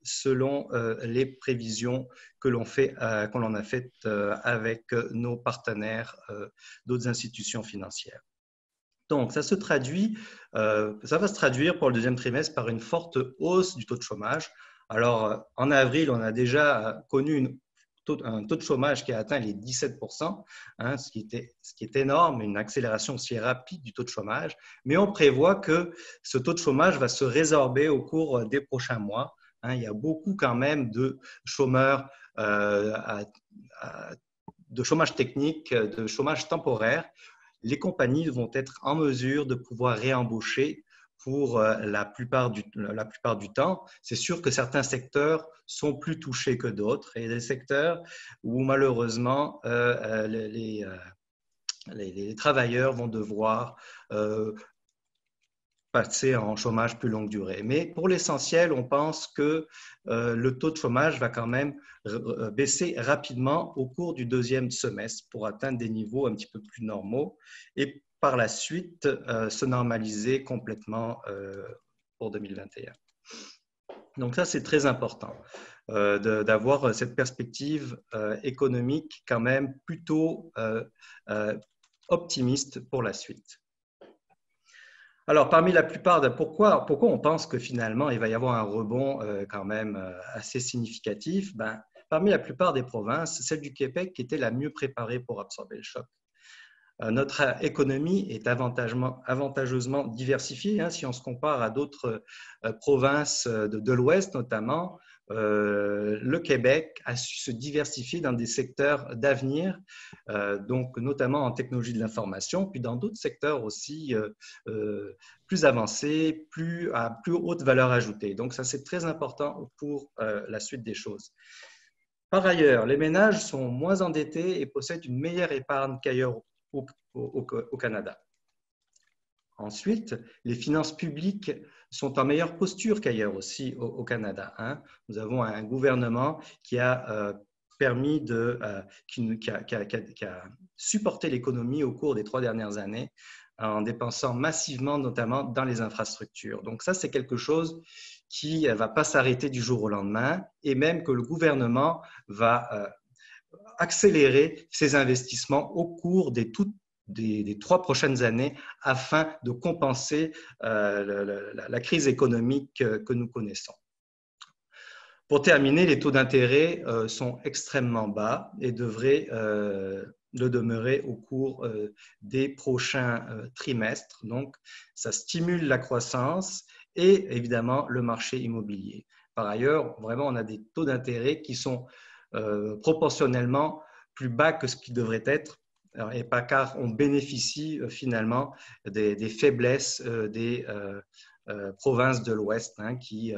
selon les prévisions que l'on a faites avec nos partenaires d'autres institutions financières. Donc, ça va se traduire pour le 2e trimestre par une forte hausse du taux de chômage. Alors, en avril, on a déjà connu un taux de chômage qui a atteint les 17 %, ce qui est énorme, une accélération aussi rapide du taux de chômage. Mais on prévoit que ce taux de chômage va se résorber au cours des prochains mois. Il y a beaucoup quand même de chômeurs, de chômage technique, de chômage temporaire. Les compagnies vont être en mesure de pouvoir réembaucher pour la plupart du temps. C'est sûr que certains secteurs sont plus touchés que d'autres et des secteurs où malheureusement les travailleurs vont devoir passer en chômage plus longue durée. Mais pour l'essentiel, on pense que le taux de chômage va quand même baisser rapidement au cours du 2e semestre pour atteindre des niveaux un petit peu plus normaux et par la suite se normaliser complètement pour 2021. Donc ça, c'est très important d'avoir cette perspective économique quand même plutôt optimiste pour la suite. Alors, parmi la plupart pourquoi on pense que finalement, il va y avoir un rebond quand même assez significatif? Parmi la plupart des provinces, celle du Québec était la mieux préparée pour absorber le choc. Notre économie est avantageusement diversifiée. Si on se compare à d'autres provinces de l'Ouest notamment, le Québec a su se diversifier dans des secteurs d'avenir, donc notamment en technologie de l'information, puis dans d'autres secteurs aussi plus avancés, à plus haute valeur ajoutée. Donc ça, c'est très important pour la suite des choses. Par ailleurs, les ménages sont moins endettés et possèdent une meilleure épargne qu'ailleurs au Canada. Ensuite, les finances publiques sont en meilleure posture qu'ailleurs aussi au Canada. Nous avons un gouvernement qui a permis qui a supporté l'économie au cours des 3 dernières années en dépensant massivement, notamment dans les infrastructures. Donc ça, c'est quelque chose qui ne va pas s'arrêter du jour au lendemain et même que le gouvernement va accélérer ses investissements au cours des 3 prochaines années afin de compenser la crise économique que nous connaissons. Pour terminer, les taux d'intérêt sont extrêmement bas et devraient le demeurer au cours des prochains trimestres. Donc, ça stimule la croissance et évidemment le marché immobilier. Par ailleurs, vraiment, on a des taux d'intérêt qui sont proportionnellement plus bas que ce qu'ils devraient être, et pas car on bénéficie finalement des faiblesses des provinces de l'Ouest qui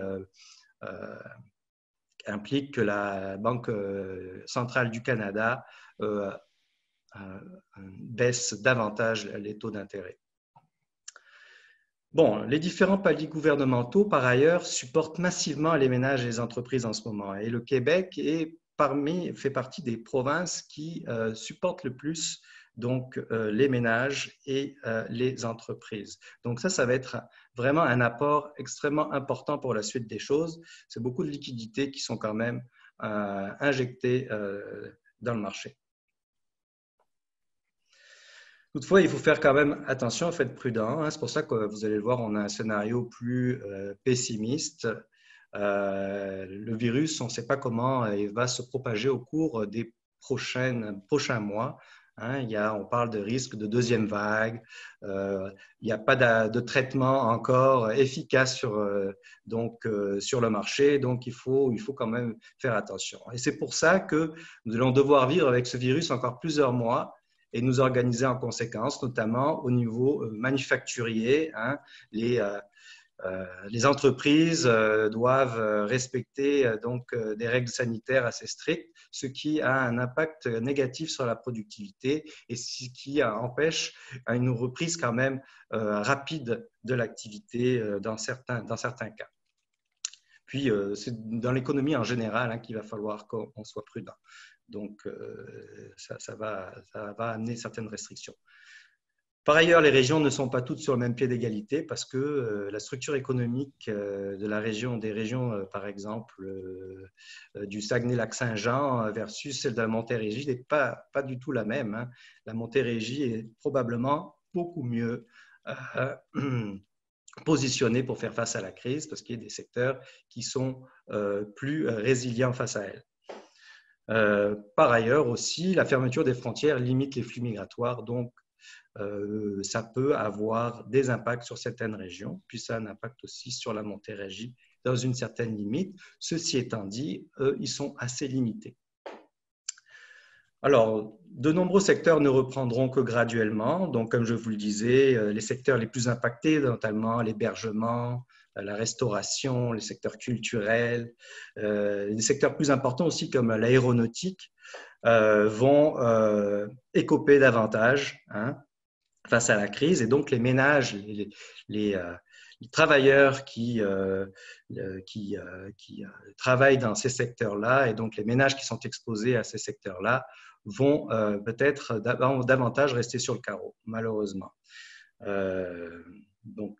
implique que la Banque centrale du Canada baisse davantage les taux d'intérêt. Bon, les différents paliers gouvernementaux, par ailleurs, supportent massivement les ménages et les entreprises en ce moment. Et le Québec fait partie des provinces qui supportent le plus donc, les ménages et les entreprises. Donc ça va être vraiment un apport extrêmement important pour la suite des choses. C'est beaucoup de liquidités qui sont quand même injectées dans le marché. Toutefois, il faut faire quand même attention, faites prudent. C'est pour ça que vous allez le voir, on a un scénario plus pessimiste. Le virus, on ne sait pas comment il va se propager au cours des prochains mois. On parle de risque de deuxième vague. Il n'y a pas de traitement encore efficace sur le marché. Donc, il faut quand même faire attention. Et c'est pour ça que nous allons devoir vivre avec ce virus encore plusieurs mois et nous organiser en conséquence, notamment au niveau manufacturier. Les entreprises doivent respecter des règles sanitaires assez strictes, ce qui a un impact négatif sur la productivité et ce qui empêche une reprise quand même rapide de l'activité dans certains cas. Puis, c'est dans l'économie en général qu'il va falloir qu'on soit prudent. Donc, ça va amener certaines restrictions. Par ailleurs, les régions ne sont pas toutes sur le même pied d'égalité parce que la structure économique des régions, par exemple, du Saguenay-Lac-Saint-Jean versus celle de la Montérégie n'est pas du tout la même. La Montérégie est probablement beaucoup mieux positionnée pour faire face à la crise parce qu'il y a des secteurs qui sont plus résilients face à elle. Par ailleurs aussi, la fermeture des frontières limite les flux migratoires, donc ça peut avoir des impacts sur certaines régions, puis ça a un impact aussi sur la Montérégie dans une certaine limite. Ceci étant dit, ils sont assez limités. Alors, de nombreux secteurs ne reprendront que graduellement. Donc, comme je vous le disais, les secteurs les plus impactés, notamment l'hébergement, la restauration, les secteurs culturels, les secteurs plus importants aussi comme l'aéronautique vont écoper davantage face à la crise. Et donc, les ménages, les travailleurs qui travaillent dans ces secteurs-là et donc les ménages qui sont exposés à ces secteurs-là vont peut-être davantage rester sur le carreau, malheureusement. Donc,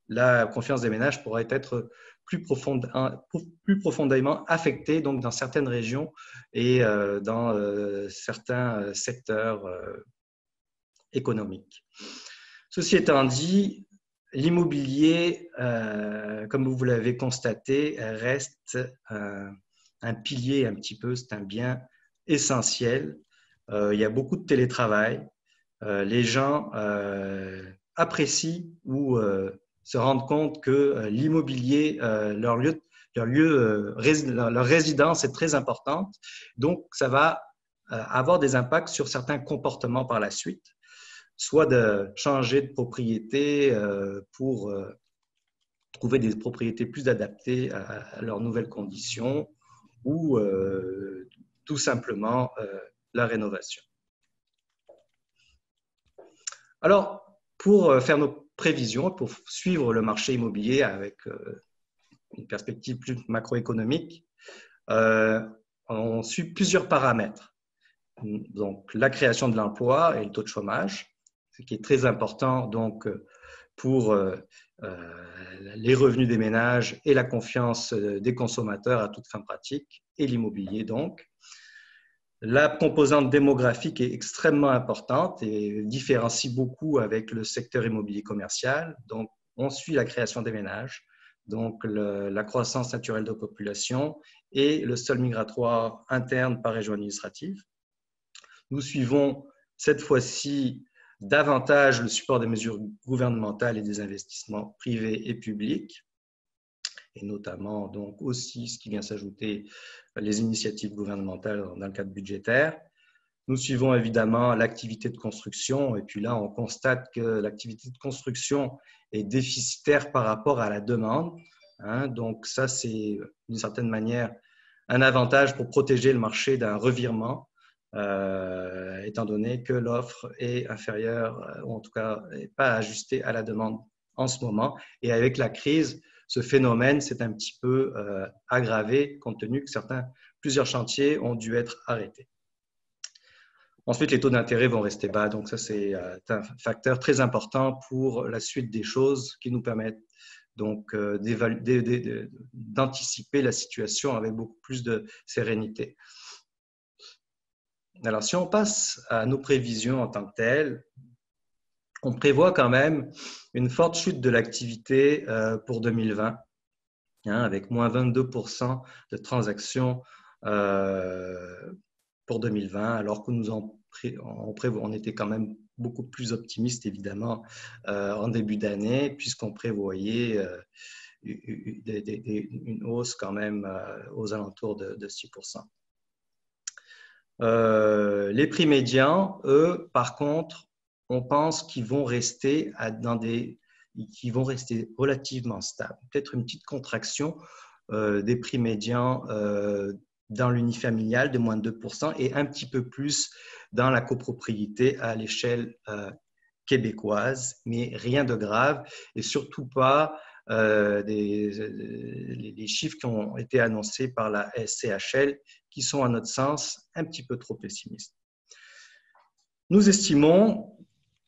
la confiance des ménages pourrait être plus profondément affectée donc, dans certaines régions et dans certains secteurs économiques. Ceci étant dit, l'immobilier, comme vous l'avez constaté, reste un pilier un petit peu, c'est un bien essentiel. Il y a beaucoup de télétravail. Les gens apprécient ou se rendent compte que l'immobilier, leur résidence est très importante. Donc, ça va avoir des impacts sur certains comportements par la suite, soit de changer de propriété pour trouver des propriétés plus adaptées à leurs nouvelles conditions, ou tout simplement la rénovation. Alors, pour faire nos prévisions, pour suivre le marché immobilier avec une perspective plus macroéconomique, on suit plusieurs paramètres. Donc, la création de l'emploi et le taux de chômage, ce qui est très important donc, pour les revenus des ménages et la confiance des consommateurs à toute fin pratique, et l'immobilier donc. La composante démographique est extrêmement importante et différencie beaucoup avec le secteur immobilier commercial. Donc, on suit la création des ménages, donc la croissance naturelle de population et le sol migratoire interne par région administrative. Nous suivons cette fois-ci davantage le support des mesures gouvernementales et des investissements privés et publics, et notamment donc aussi ce qui vient s'ajouter les initiatives gouvernementales dans le cadre budgétaire. Nous suivons évidemment l'activité de construction, et puis là on constate que l'activité de construction est déficitaire par rapport à la demande. Donc ça c'est d'une certaine manière un avantage pour protéger le marché d'un revirement, étant donné que l'offre est inférieure, ou en tout cas n'est pas ajustée à la demande en ce moment. Et avec la crise, ce phénomène s'est un petit peu aggravé compte tenu que plusieurs chantiers ont dû être arrêtés. Ensuite, les taux d'intérêt vont rester bas. Donc ça, c'est un facteur très important pour la suite des choses qui nous permettent donc d'anticiper la situation avec beaucoup plus de sérénité. Alors, si on passe à nos prévisions en tant que telles, on prévoit quand même une forte chute de l'activité pour 2020, avec moins 22% de transactions pour 2020, alors que on était quand même beaucoup plus optimiste, évidemment, en début d'année, puisqu'on prévoyait une hausse quand même aux alentours de 6%. Les prix médians, eux, par contre, on pense qu'ils vont rester relativement stables. Peut-être une petite contraction des prix médians dans l'unifamilial de moins de 2% et un petit peu plus dans la copropriété à l'échelle québécoise, mais rien de grave et surtout pas les chiffres qui ont été annoncés par la SCHL qui sont à notre sens un petit peu trop pessimistes. Nous estimons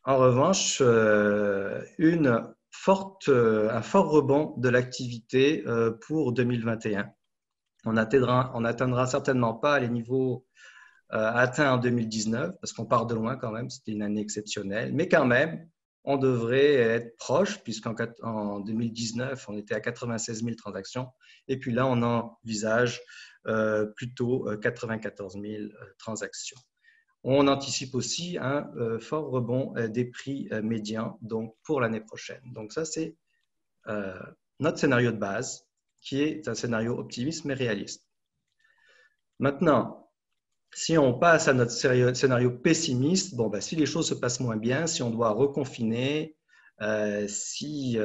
en revanche un fort rebond de l'activité pour 2021. On n'atteindra certainement pas les niveaux atteints en 2019 parce qu'on part de loin quand même, c'était une année exceptionnelle, mais quand même, on devrait être proche puisqu'en 2019, on était à 96 000 transactions et puis là, on envisage plutôt 94 000 transactions. On anticipe aussi un fort rebond des prix médians donc pour l'année prochaine. Donc ça, c'est notre scénario de base qui est un scénario optimiste mais réaliste. Maintenant, si on passe à notre scénario pessimiste, si les choses se passent moins bien, si on doit reconfiner, si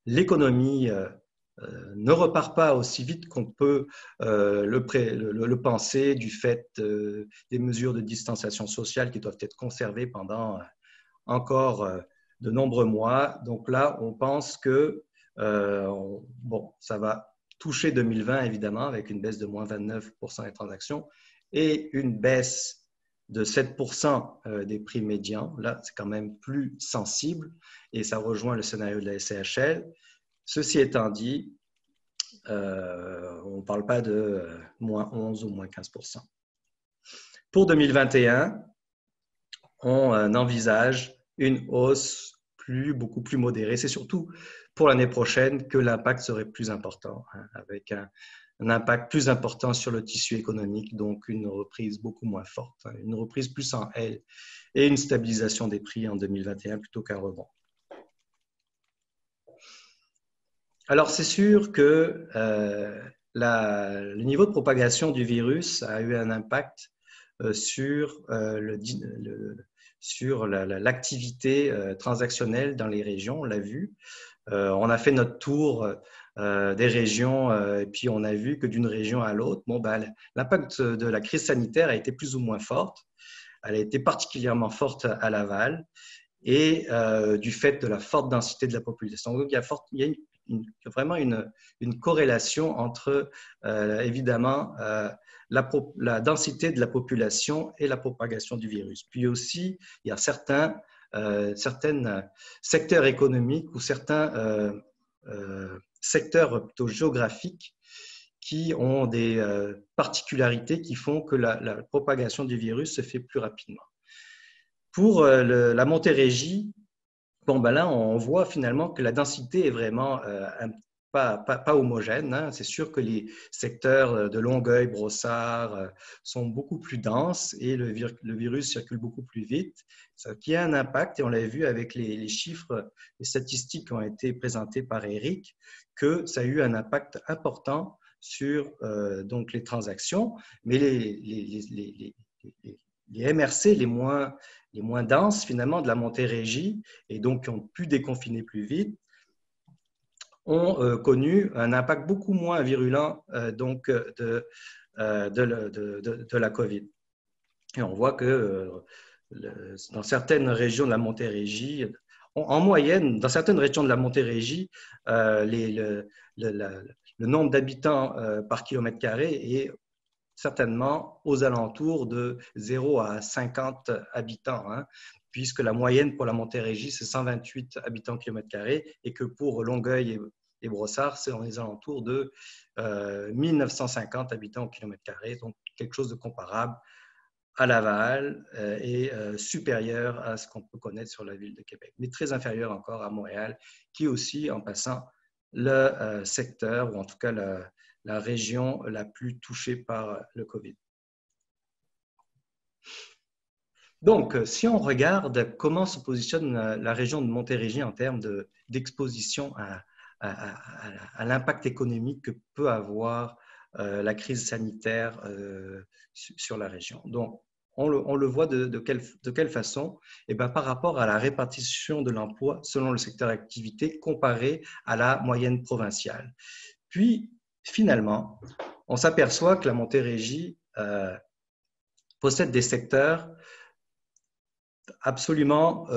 l'économie ne repart pas aussi vite qu'on peut le penser du fait des mesures de distanciation sociale qui doivent être conservées pendant encore de nombreux mois. Donc là, on pense que ça va toucher 2020 évidemment avec une baisse de moins 29% des transactions et une baisse de 7% des prix médians. Là, c'est quand même plus sensible et ça rejoint le scénario de la SCHL. Ceci étant dit, on ne parle pas de moins 11 ou moins 15%. Pour 2021, on envisage une hausse beaucoup plus modérée. C'est surtout pour l'année prochaine que l'impact serait plus important, avec un impact plus important sur le tissu économique, donc une reprise beaucoup moins forte, une reprise plus en L et une stabilisation des prix en 2021 plutôt qu'un rebond. Alors, c'est sûr que le niveau de propagation du virus a eu un impact sur l'activité transactionnelle dans les régions, on l'a vu. On a fait notre tour des régions. Et puis, on a vu que d'une région à l'autre, l'impact de la crise sanitaire a été plus ou moins forte. Elle a été particulièrement forte à Laval et du fait de la forte densité de la population. Donc, il y a vraiment une corrélation entre, évidemment, la densité de la population et la propagation du virus. Puis aussi, il y a certains secteurs économiques ou certains secteurs plutôt géographiques qui ont des particularités qui font que la propagation du virus se fait plus rapidement. Pour la Montérégie, là, on voit finalement que la densité est vraiment pas homogène. Hein. C'est sûr que les secteurs de Longueuil, Brossard sont beaucoup plus denses et le virus circule beaucoup plus vite, ce qui a un impact, et on l'a vu avec les chiffres, les statistiques qui ont été présentées par Éric, que ça a eu un impact important sur donc les transactions, mais les MRC les moins denses finalement de la Montérégie et donc qui ont pu déconfiner plus vite, ont connu un impact beaucoup moins virulent de la COVID. Et on voit que dans certaines régions de la Montérégie, en moyenne, dans certaines régions de la Montérégie, le nombre d'habitants par kilomètre carré est certainement aux alentours de 0 à 50 habitants, hein, puisque la moyenne pour la Montérégie, c'est 128 habitants kilomètre carré, et que pour Longueuil et Brossard, c'est dans les alentours de 1950 habitants au kilomètre carré, donc quelque chose de comparable à Laval et supérieur à ce qu'on peut connaître sur la ville de Québec, mais très inférieur encore à Montréal, qui est aussi, en passant, le secteur, ou en tout cas la région la plus touchée par le COVID. Donc, si on regarde comment se positionne la région de Montérégie en termes d'exposition à l'impact économique que peut avoir la crise sanitaire sur la région. Donc, on le voit de quelle façon? Eh bien, par rapport à la répartition de l'emploi selon le secteur d'activité comparé à la moyenne provinciale. Puis, finalement, on s'aperçoit que la Montérégie possède des secteurs absolument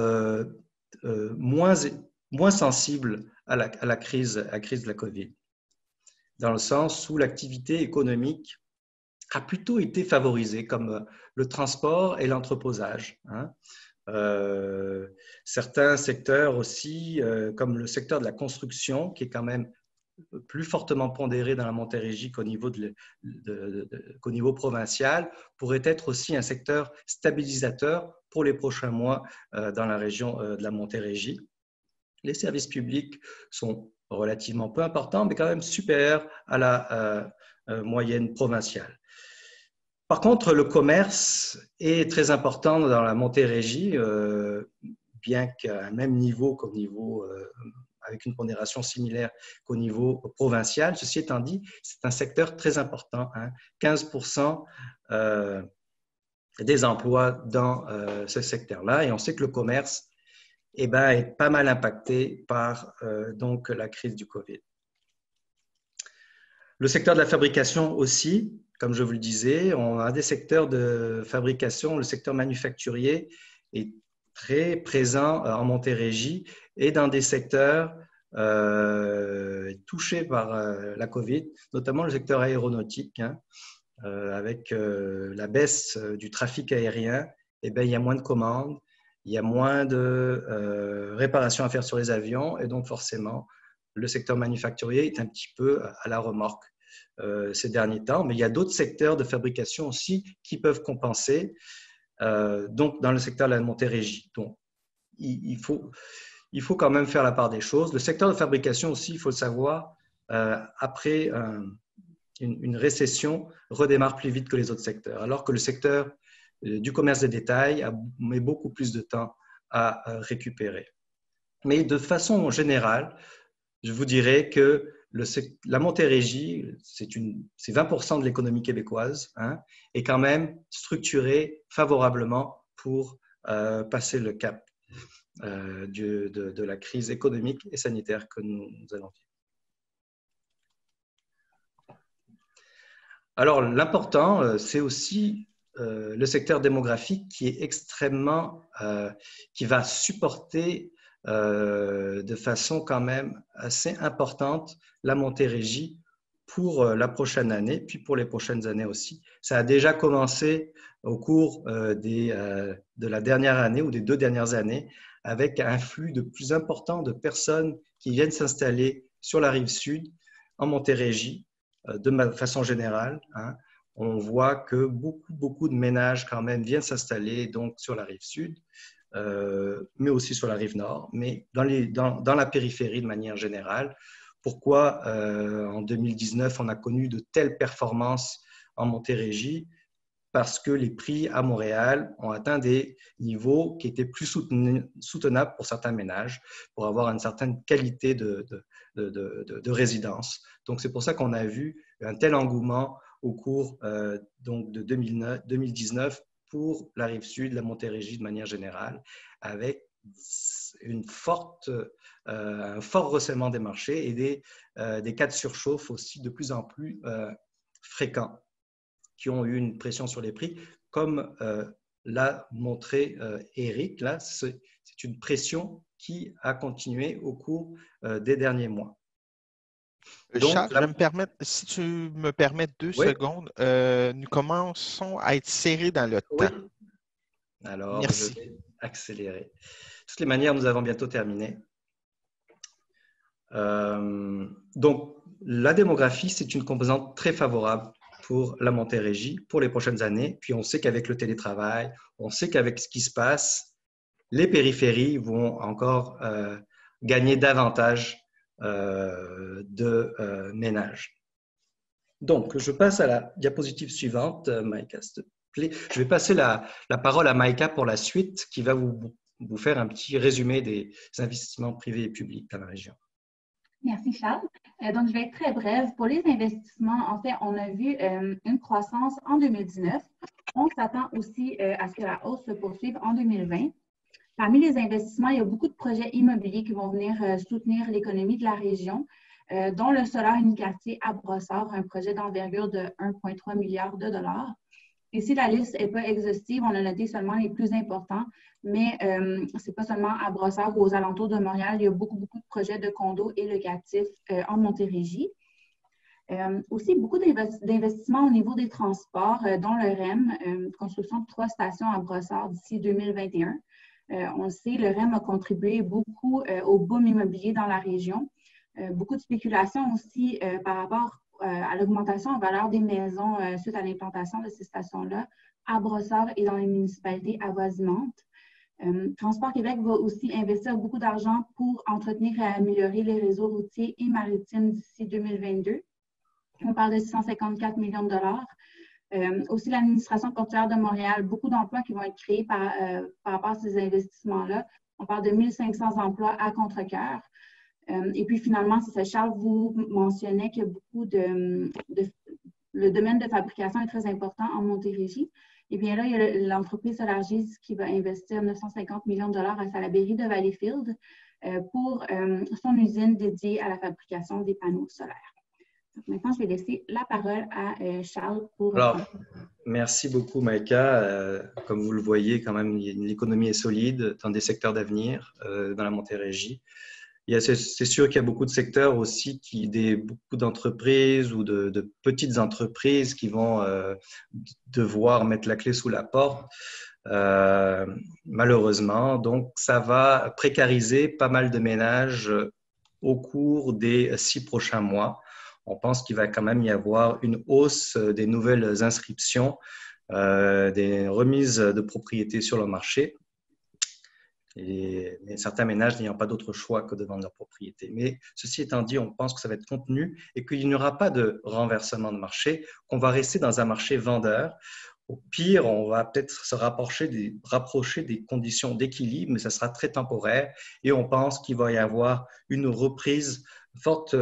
moins sensibles à la crise de la COVID, dans le sens où l'activité économique a plutôt été favorisée, comme le transport et l'entreposage. Hein. Certains secteurs aussi, comme le secteur de la construction, qui est quand même plus fortement pondéré dans la Montérégie qu'au niveau, qu'au niveau provincial, pourrait être aussi un secteur stabilisateur pour les prochains mois dans la région de la Montérégie. Les services publics sont relativement peu importants, mais quand même supérieurs à la moyenne provinciale. Par contre, le commerce est très important dans la Montérégie, bien qu'à un même niveau qu'au niveau, avec une pondération similaire qu'au niveau provincial. Ceci étant dit, c'est un secteur très important, hein, 15% des emplois dans ce secteur-là, et on sait que le commerce est pas mal impacté par donc la crise du COVID. Le secteur de la fabrication aussi, comme je vous le disais, on a des secteurs de fabrication, le secteur manufacturier est très présent en Montérégie et dans des secteurs touchés par la COVID, notamment le secteur aéronautique, hein, avec la baisse du trafic aérien, il y a moins de commandes, il y a moins de réparations à faire sur les avions et donc forcément, le secteur manufacturier est un petit peu à la remorque ces derniers temps, mais il y a d'autres secteurs de fabrication aussi qui peuvent compenser, donc dans le secteur de la Montérégie. Donc, il faut quand même faire la part des choses. Le secteur de fabrication aussi, il faut le savoir, après une récession, redémarre plus vite que les autres secteurs, alors que le secteur du commerce de détail met beaucoup plus de temps à récupérer. Mais de façon générale, je vous dirais que la Montérégie, c'est 20% de l'économie québécoise, hein, est quand même structurée favorablement pour passer le cap de la crise économique et sanitaire que nous allons vivre. Alors, l'important, c'est aussi le secteur démographique qui est qui va supporter de façon quand même assez importante la Montérégie pour la prochaine année, puis pour les prochaines années aussi. Ça a déjà commencé au cours de la dernière année ou des 2 dernières années, avec un flux de plus important de personnes qui viennent s'installer sur la rive sud, en Montérégie, de façon générale. Hein. On voit que beaucoup de ménages quand même viennent s'installer donc sur la rive sud, mais aussi sur la rive nord, mais dans la périphérie de manière générale. Pourquoi en 2019 on a connu de telles performances en Montérégie? Parce que les prix à Montréal ont atteint des niveaux qui étaient plus soutenables pour certains ménages, pour avoir une certaine qualité de résidence. Donc, c'est pour ça qu'on a vu un tel engouement au cours donc de 2019 pour la rive sud, la Montérégie de manière générale, avec un fort resserrement des marchés et des cas de surchauffe aussi de plus en plus fréquents, qui ont eu une pression sur les prix, comme l'a montré Eric. Là, c'est une pression qui a continué au cours des derniers mois. Donc, Charles, je vais me permettre, si tu me permets 2 secondes, nous commençons à être serrés dans le temps. Alors, merci. Je vais accélérer. De toutes les manières, nous avons bientôt terminé. Donc, la démographie, c'est une composante très favorable pour la Montérégie pour les prochaines années. Puis on sait qu'avec le télétravail, on sait qu'avec ce qui se passe, les périphéries vont encore gagner davantage de ménages. Donc, je passe à la diapositive suivante, Maïka, s'il te plaît. Je vais passer la parole à Maïka pour la suite, qui va vous faire un petit résumé des investissements privés et publics dans la région. Merci, Charles. Donc, je vais être très brève. Pour les investissements, en fait, on a vu une croissance en 2019. On s'attend aussi à ce que la hausse se poursuive en 2020. Parmi les investissements, il y a beaucoup de projets immobiliers qui vont venir soutenir l'économie de la région, dont le Solaire Uniquartier à Brossard, un projet d'envergure de 1,3 milliard de dollars. Ici, la liste n'est pas exhaustive, on a noté seulement les plus importants, mais ce n'est pas seulement à Brossard ou aux alentours de Montréal, il y a beaucoup de projets de condos et locatifs en Montérégie. Aussi, beaucoup d'investissements au niveau des transports, dont le REM, construction de 3 stations à Brossard d'ici 2021. On le sait, le REM a contribué beaucoup au boom immobilier dans la région. Beaucoup de spéculation aussi par rapport à l'augmentation en valeur des maisons suite à l'implantation de ces stations-là à Brossard et dans les municipalités avoisinantes. Transport Québec va aussi investir beaucoup d'argent pour entretenir et améliorer les réseaux routiers et maritimes d'ici 2022. On parle de 654 millions de dollars. Aussi, l'administration portuaire de Montréal, beaucoup d'emplois qui vont être créés par rapport à ces investissements-là. On parle de 1500 emplois à Contrecœur. Et puis finalement, c'est ça, Charles, vous mentionnez que le domaine de fabrication est très important en Montérégie. Et bien là, il y a l'entreprise Solargis qui va investir 950 millions de dollars à Salaberry de Valleyfield pour son usine dédiée à la fabrication des panneaux solaires. Donc, maintenant, je vais laisser la parole à Charles pour… Alors, merci beaucoup, Maïka. Comme vous le voyez, quand même, l'économie est solide dans des secteurs d'avenir dans la Montérégie. C'est sûr qu'il y a beaucoup de secteurs aussi, beaucoup d'entreprises ou de petites entreprises qui vont devoir mettre la clé sous la porte, malheureusement. Donc, ça va précariser pas mal de ménages au cours des 6 prochains mois. On pense qu'il va quand même y avoir une hausse des nouvelles inscriptions, des remises de propriété sur le marché. Mais certains ménages n'ayant pas d'autre choix que de vendre leur propriété. Mais ceci étant dit, on pense que ça va être contenu et qu'il n'y aura pas de renversement de marché, qu'on va rester dans un marché vendeur. Au pire, on va peut-être se rapprocher des conditions d'équilibre, mais ça sera très temporaire et on pense qu'il va y avoir une forte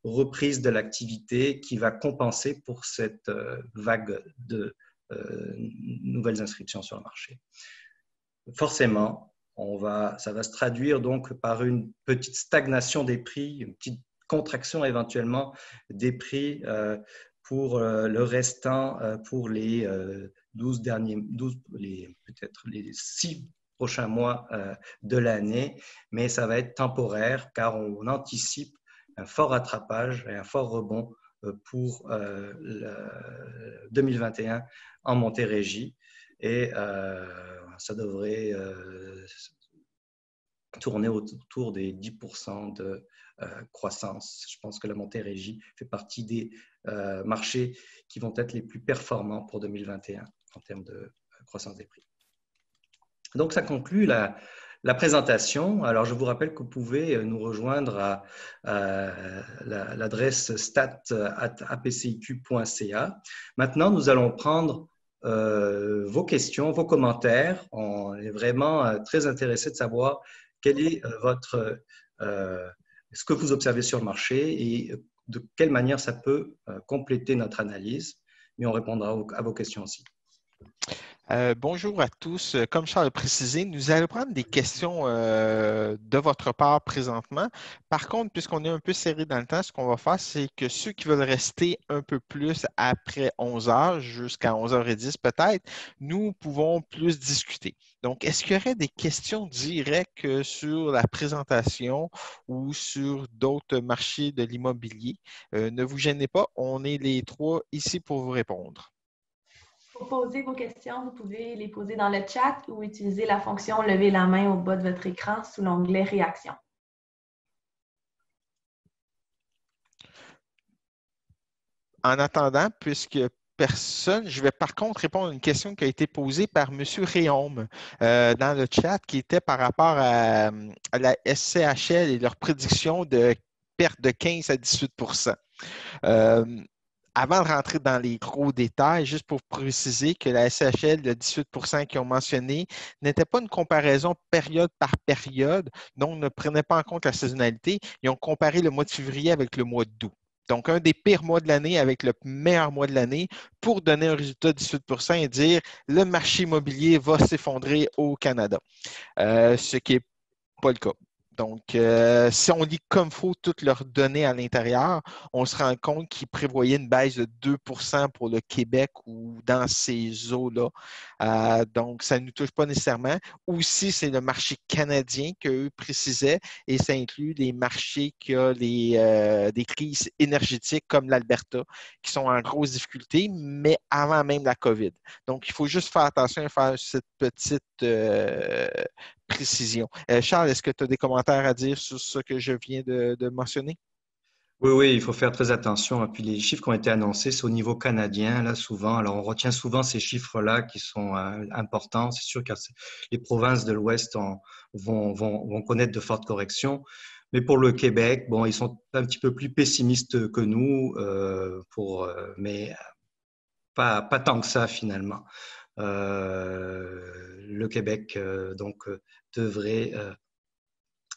reprise de l'activité qui va compenser pour cette vague de nouvelles inscriptions sur le marché. Forcément, ça va se traduire donc par une petite stagnation des prix, une petite contraction éventuellement des prix pour le restant, pour les peut-être les 6 prochains mois de l'année, mais ça va être temporaire car on anticipe un fort rattrapage et un fort rebond pour 2021 en Montérégie et ça devrait tourner autour des 10% de croissance. Je pense que la Montérégie fait partie des marchés qui vont être les plus performants pour 2021 en termes de croissance des prix. Donc, ça conclut la présentation. Alors, je vous rappelle que vous pouvez nous rejoindre à l'adresse stat@apciq.ca. Maintenant, nous allons prendre vos questions, vos commentaires. On est vraiment très intéressé de savoir quel est ce que vous observez sur le marché et de quelle manière ça peut compléter notre analyse. Mais on répondra à vos questions aussi. Bonjour à tous. Comme Charles a précisé, nous allons prendre des questions de votre part présentement. Par contre, puisqu'on est un peu serré dans le temps, ce qu'on va faire, c'est que ceux qui veulent rester un peu plus après 11 heures, jusqu'à 11h10 peut-être, nous pouvons plus discuter. Donc, est-ce qu'il y aurait des questions directes sur la présentation ou sur d'autres marchés de l'immobilier? Ne vous gênez pas, on est les trois ici pour vous répondre. Pour poser vos questions, vous pouvez les poser dans le chat ou utiliser la fonction « Lever la main » au bas de votre écran sous l'onglet « Réaction ». En attendant, puisque personne, je vais par contre répondre à une question qui a été posée par M. Réaume dans le chat, qui était par rapport à la SCHL et leur prédiction de perte de 15 à 18 Avant de rentrer dans les gros détails, juste pour préciser que la SCHL, le 18 qu'ils ont mentionné, n'était pas une comparaison période par période, donc ne prenait pas en compte la saisonnalité. Ils ont comparé le mois de février avec le mois d'août. Donc, un des pires mois de l'année avec le meilleur mois de l'année pour donner un résultat de 18 et dire le marché immobilier va s'effondrer au Canada, ce qui n'est pas le cas. Donc, si on lit comme il faut toutes leurs données à l'intérieur, on se rend compte qu'ils prévoyaient une baisse de 2 pour le Québec ou dans ces eaux-là. Donc, ça ne nous touche pas nécessairement. Aussi, c'est le marché canadien qu'eux précisaient et ça inclut les marchés qui ont des crises énergétiques comme l'Alberta qui sont en grosse difficulté, mais avant même la COVID. Donc, il faut juste faire attention à faire cette petite précision. Charles, est-ce que tu as des commentaires à dire sur ce que je viens de mentionner? Oui, il faut faire très attention. Et puis les chiffres qui ont été annoncés, c'est au niveau canadien, là, souvent. Alors, on retient souvent ces chiffres-là qui sont importants. C'est sûr que les provinces de l'Ouest vont connaître de fortes corrections. Mais pour le Québec, bon, ils sont un petit peu plus pessimistes que nous, mais pas tant que ça, finalement. Le Québec, devrait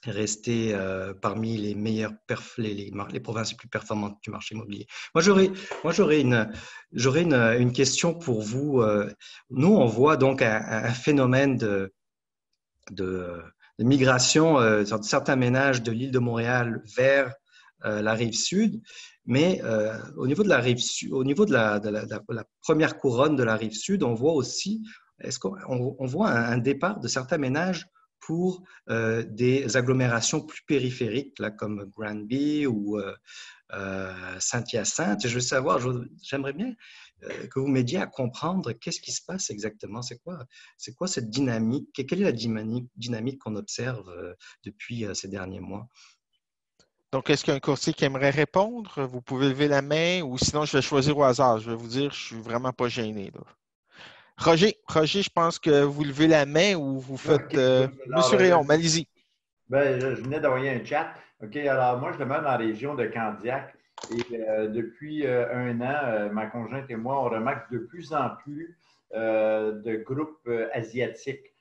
rester parmi les meilleures les provinces les plus performantes du marché immobilier. Moi, j'aurais une question pour vous. Nous, on voit donc un phénomène de migration de certains ménages de l'île de Montréal vers la rive sud, mais au niveau de la rive sud, au niveau de la première couronne de la rive sud, on voit aussi, on voit un départ de certains ménages pour des agglomérations plus périphériques, là, comme Granby ou Saint-Hyacinthe. Je veux savoir, j'aimerais bien que vous m'aidiez à comprendre qu'est-ce qui se passe exactement. C'est quoi cette dynamique? Quelle est la dynamique qu'on observe depuis ces derniers mois? Donc, est-ce qu'il y a un courtier qui aimerait répondre? Vous pouvez lever la main ou sinon, je vais choisir au hasard. Je vais vous dire, je ne suis vraiment pas gêné, là. Roger, je pense que vous levez la main ou vous faites… Monsieur Réaume, allez-y. Je venais d'envoyer un chat. OK, alors moi, je demeure dans la région de Candiac et depuis un an, ma conjointe et moi, on remarque de plus en plus de groupes asiatiques,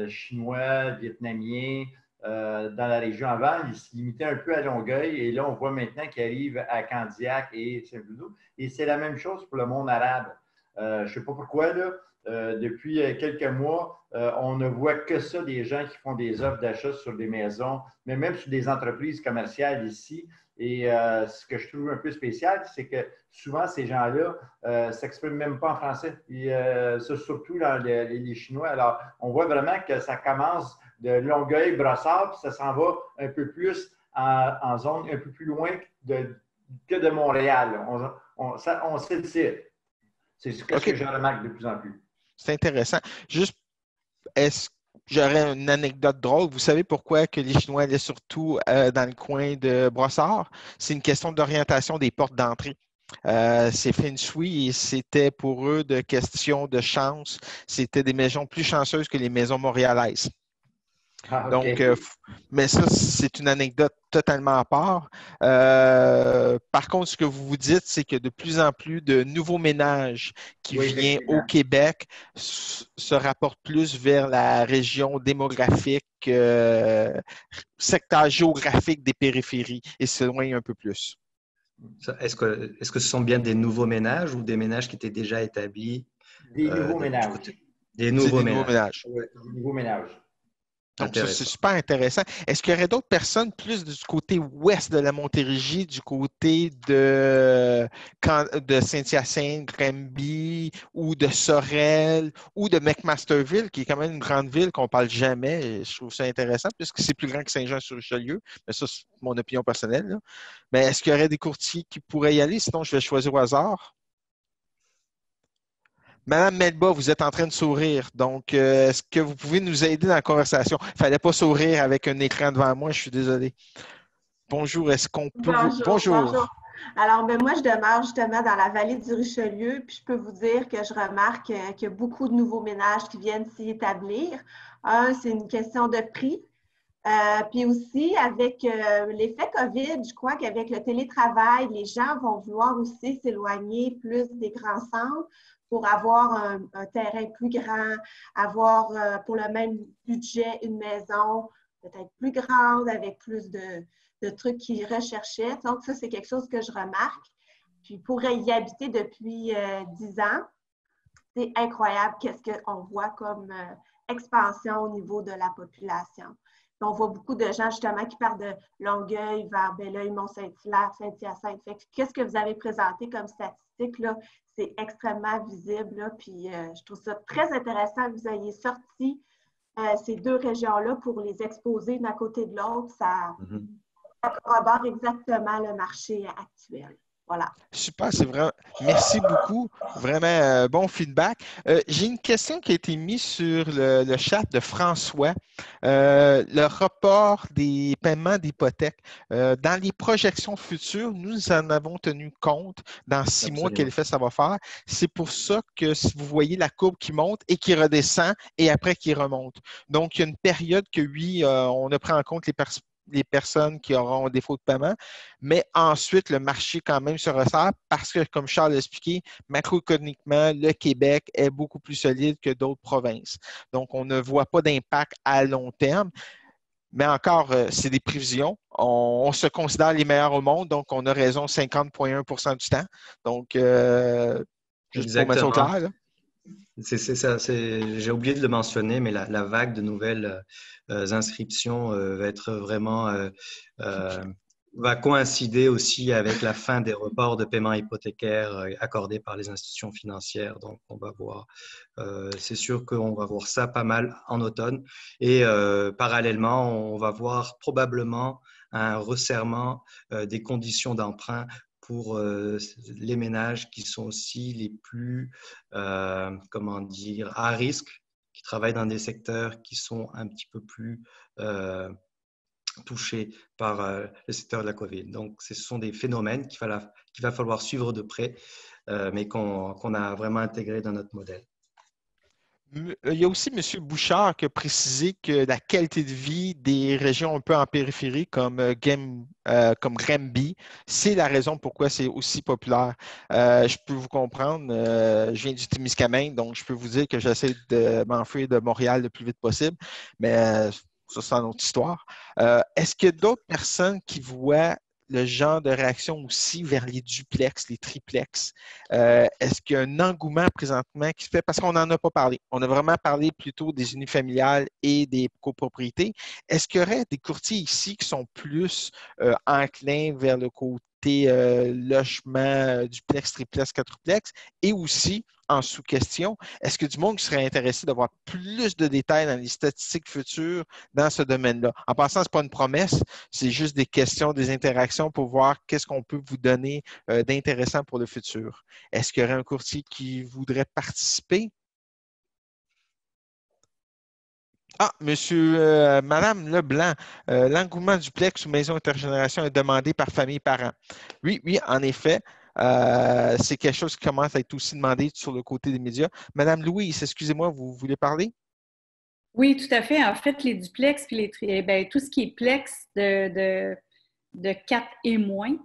chinois, vietnamiens, dans la région. Avant, ils se limitaient un peu à Longueuil et là, on voit maintenant qu'ils arrivent à Candiac et Saint-Bruno. Et c'est la même chose pour le monde arabe. Je ne sais pas pourquoi, là. depuis quelques mois, on ne voit que ça, des gens qui font des offres d'achat sur des maisons, mais même sur des entreprises commerciales ici. Et ce que je trouve un peu spécial, c'est que souvent, ces gens-là ne s'expriment même pas en français. Et, ça, surtout les Chinois. Alors, on voit vraiment que ça commence de Longueuil, Brossard, puis ça s'en va un peu plus en zone un peu plus loin que de Montréal. On sait le site. C'est ce que je remarque de plus en plus. C'est intéressant. Juste, j'aurais une anecdote drôle. Vous savez pourquoi que les Chinois allaient surtout dans le coin de Brossard? C'est une question d'orientation des portes d'entrée. C'est feng shui et c'était pour eux de question de chance. C'était des maisons plus chanceuses que les maisons montréalaises. Ah, okay. Donc, mais ça, c'est une anecdote totalement à part. Par contre, ce que vous vous dites, c'est que de plus en plus de nouveaux ménages qui viennent au Québec se rapportent plus vers la région démographique, secteur géographique des périphéries et s'éloignent un peu plus. Est-ce que ce sont bien des nouveaux ménages ou des ménages qui étaient déjà établis? Des nouveaux ménages. Des nouveaux ménages. Oui, des nouveaux ménages. Donc, ça, c'est super intéressant. Est-ce qu'il y aurait d'autres personnes plus du côté ouest de la Montérégie, du côté de Saint-Hyacinthe, Granby ou de Sorel ou de McMasterville, qui est quand même une grande ville qu'on ne parle jamais? Je trouve ça intéressant puisque c'est plus grand que Saint-Jean-sur-Richelieu. Mais ça, c'est mon opinion personnelle, là. Mais est-ce qu'il y aurait des courtiers qui pourraient y aller? Sinon, je vais choisir au hasard. Madame Melba, vous êtes en train de sourire. Donc, est-ce que vous pouvez nous aider dans la conversation? Il ne fallait pas sourire avec un écran devant moi, je suis désolé. Bonjour, est-ce qu'on peut Bonjour. Alors, moi, je demeure justement dans la vallée du Richelieu, puis je peux vous dire que je remarque qu'il y a beaucoup de nouveaux ménages qui viennent s'y établir. C'est une question de prix. Puis aussi, avec l'effet COVID, je crois qu'avec le télétravail, les gens vont vouloir aussi s'éloigner plus des grands centres pour avoir un terrain plus grand, avoir pour le même budget une maison peut-être plus grande, avec plus de trucs qu'ils recherchaient. Donc, ça, c'est quelque chose que je remarque. Puis, pour y habiter depuis 10 ans, c'est incroyable qu'est-ce qu'on voit comme expansion au niveau de la population. On voit beaucoup de gens, justement, qui partent de Longueuil vers Belleuil, Mont-Saint-Hilaire, Saint-Hyacinthe. Qu'est-ce que vous avez présenté comme statistique, là? C'est extrêmement visible, là, puis je trouve ça très intéressant que vous ayez sorti ces deux régions-là pour les exposer d'un côté de l'autre. Ça corrobore exactement le marché actuel. Voilà. Super, c'est vraiment. Merci beaucoup. Vraiment bon feedback. J'ai une question qui a été mise sur le chat de François. Le report des paiements d'hypothèque. Dans les projections futures, nous en avons tenu compte dans 6 mois quel effet ça va faire. C'est pour ça que si vous voyez la courbe qui monte et qui redescend et après qui remonte. Donc, il y a une période que oui, on a pris en compte les personnes qui auront un défaut de paiement, mais ensuite, le marché quand même se resserre parce que, comme Charles l'a expliqué, macroéconomiquement, le Québec est beaucoup plus solide que d'autres provinces. Donc, on ne voit pas d'impact à long terme, mais encore, c'est des prévisions. On se considère les meilleurs au monde, donc on a raison 50,1% du temps. Donc, juste pour mettre au clair, là. C'est ça. J'ai oublié de le mentionner, mais la vague de nouvelles inscriptions va être vraiment va coïncider aussi avec la fin des reports de paiement hypothécaire accordés par les institutions financières. Donc, on va voir. C'est sûr qu'on va voir ça pas mal en automne. Et parallèlement, on va voir probablement un resserrement des conditions d'emprunt pour les ménages qui sont aussi les plus, comment dire, à risque, qui travaillent dans des secteurs qui sont un petit peu plus touchés par le secteur de la COVID. Donc, ce sont des phénomènes qu'il va falloir suivre de près, mais qu'on a vraiment intégrés dans notre modèle. Il y a aussi M. Bouchard qui a précisé que la qualité de vie des régions un peu en périphérie comme Granby, c'est la raison pourquoi c'est aussi populaire. Je peux vous comprendre, je viens du Témiscamingue, donc je peux vous dire que j'essaie de m'enfuir de Montréal le plus vite possible, mais ça, c'est une autre histoire. Est-ce qu'il y a d'autres personnes qui voient le genre de réaction aussi vers les duplex, les triplex? Est-ce qu'il y a un engouement présentement qui se fait? Parce qu'on n'en a pas parlé. On a vraiment parlé plutôt des unifamiliales et des copropriétés. Est-ce qu'il y aurait des courtiers ici qui sont plus enclins vers le côté logement, duplex, triplex, quadruplex? Et aussi, en sous-question, est-ce que du monde qui serait intéressé d'avoir plus de détails dans les statistiques futures dans ce domaine-là? En passant, ce n'est pas une promesse, c'est juste des questions, des interactions pour voir qu'est-ce qu'on peut vous donner d'intéressant pour le futur. Est-ce qu'il y aurait un courtier qui voudrait participer? Ah, Madame Leblanc, l'engouement duplex ou maison intergénération est demandé par famille et parents. Oui, oui, en effet. C'est quelque chose qui commence à être aussi demandé sur le côté des médias. Madame Louise, excusez-moi, vous voulez parler? Oui, tout à fait. En fait, les duplex puis tout ce qui est plex de 4 et moins,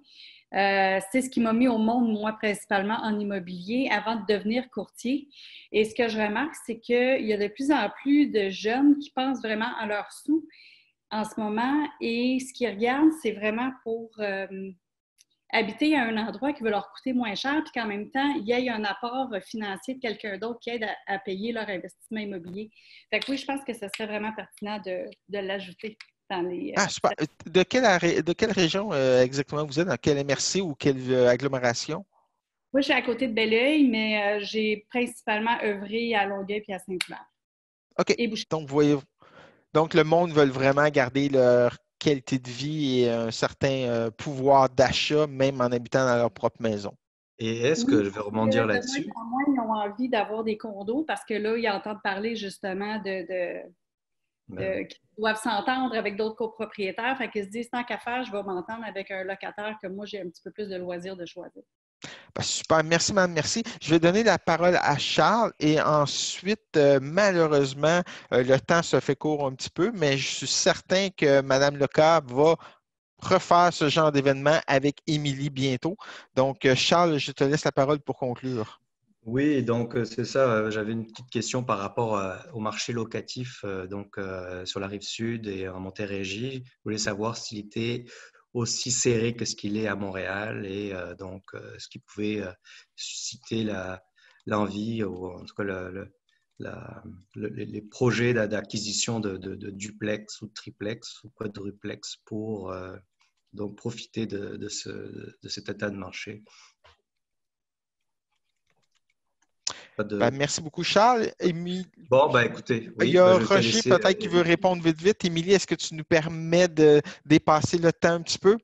c'est ce qui m'a mis au monde, moi, principalement en immobilier avant de devenir courtier. Et ce que je remarque, c'est qu'il y a de plus en plus de jeunes qui pensent vraiment à leurs sous en ce moment et ce qu'ils regardent, c'est vraiment pour habiter à un endroit qui va leur coûter moins cher puis qu'en même temps, il y ait un apport financier de quelqu'un d'autre qui aide à payer leur investissement immobilier. Fait que oui, je pense que ce serait vraiment pertinent de l'ajouter dans les... Ah, super. De quelle région exactement vous êtes? Dans quelle MRC ou quelle agglomération? Moi, je suis à côté de Belleuil, mais j'ai principalement œuvré à Longueuil et à Saint-Hubert. OK. Et Donc, le monde veut vraiment garder leur qualité de vie et un certain pouvoir d'achat, même en habitant dans leur propre maison. Et est-ce que je vais rebondir là-dessus? De moins en moins, ils ont envie d'avoir des condos parce que là, ils entendent parler justement qui doivent s'entendre avec d'autres copropriétaires. Fait qu'ils se disent, tant qu'à faire, je vais m'entendre avec un locataire que moi, j'ai un petit peu plus de loisir de choisir. Ben, super, merci, madame, merci. Je vais donner la parole à Charles et ensuite, malheureusement, le temps se fait court un petit peu, mais je suis certain que madame Lecable va refaire ce genre d'événement avec Émilie bientôt. Donc, Charles, je te laisse la parole pour conclure. Oui, donc c'est ça. J'avais une petite question par rapport au marché locatif sur la rive sud et en Montérégie. Je voulais savoir s'il était aussi serré que ce qu'il est à Montréal et ce qui pouvait susciter l'envie ou en tout cas les projets d'acquisition de duplex ou de triplex ou quadruplex pour donc profiter de cet état de marché. Merci beaucoup, Charles. Bon, écoutez. Oui, il y a Roger peut-être qui veut répondre vite. Émilie, est-ce que tu nous permets de dépasser le temps un petit peu?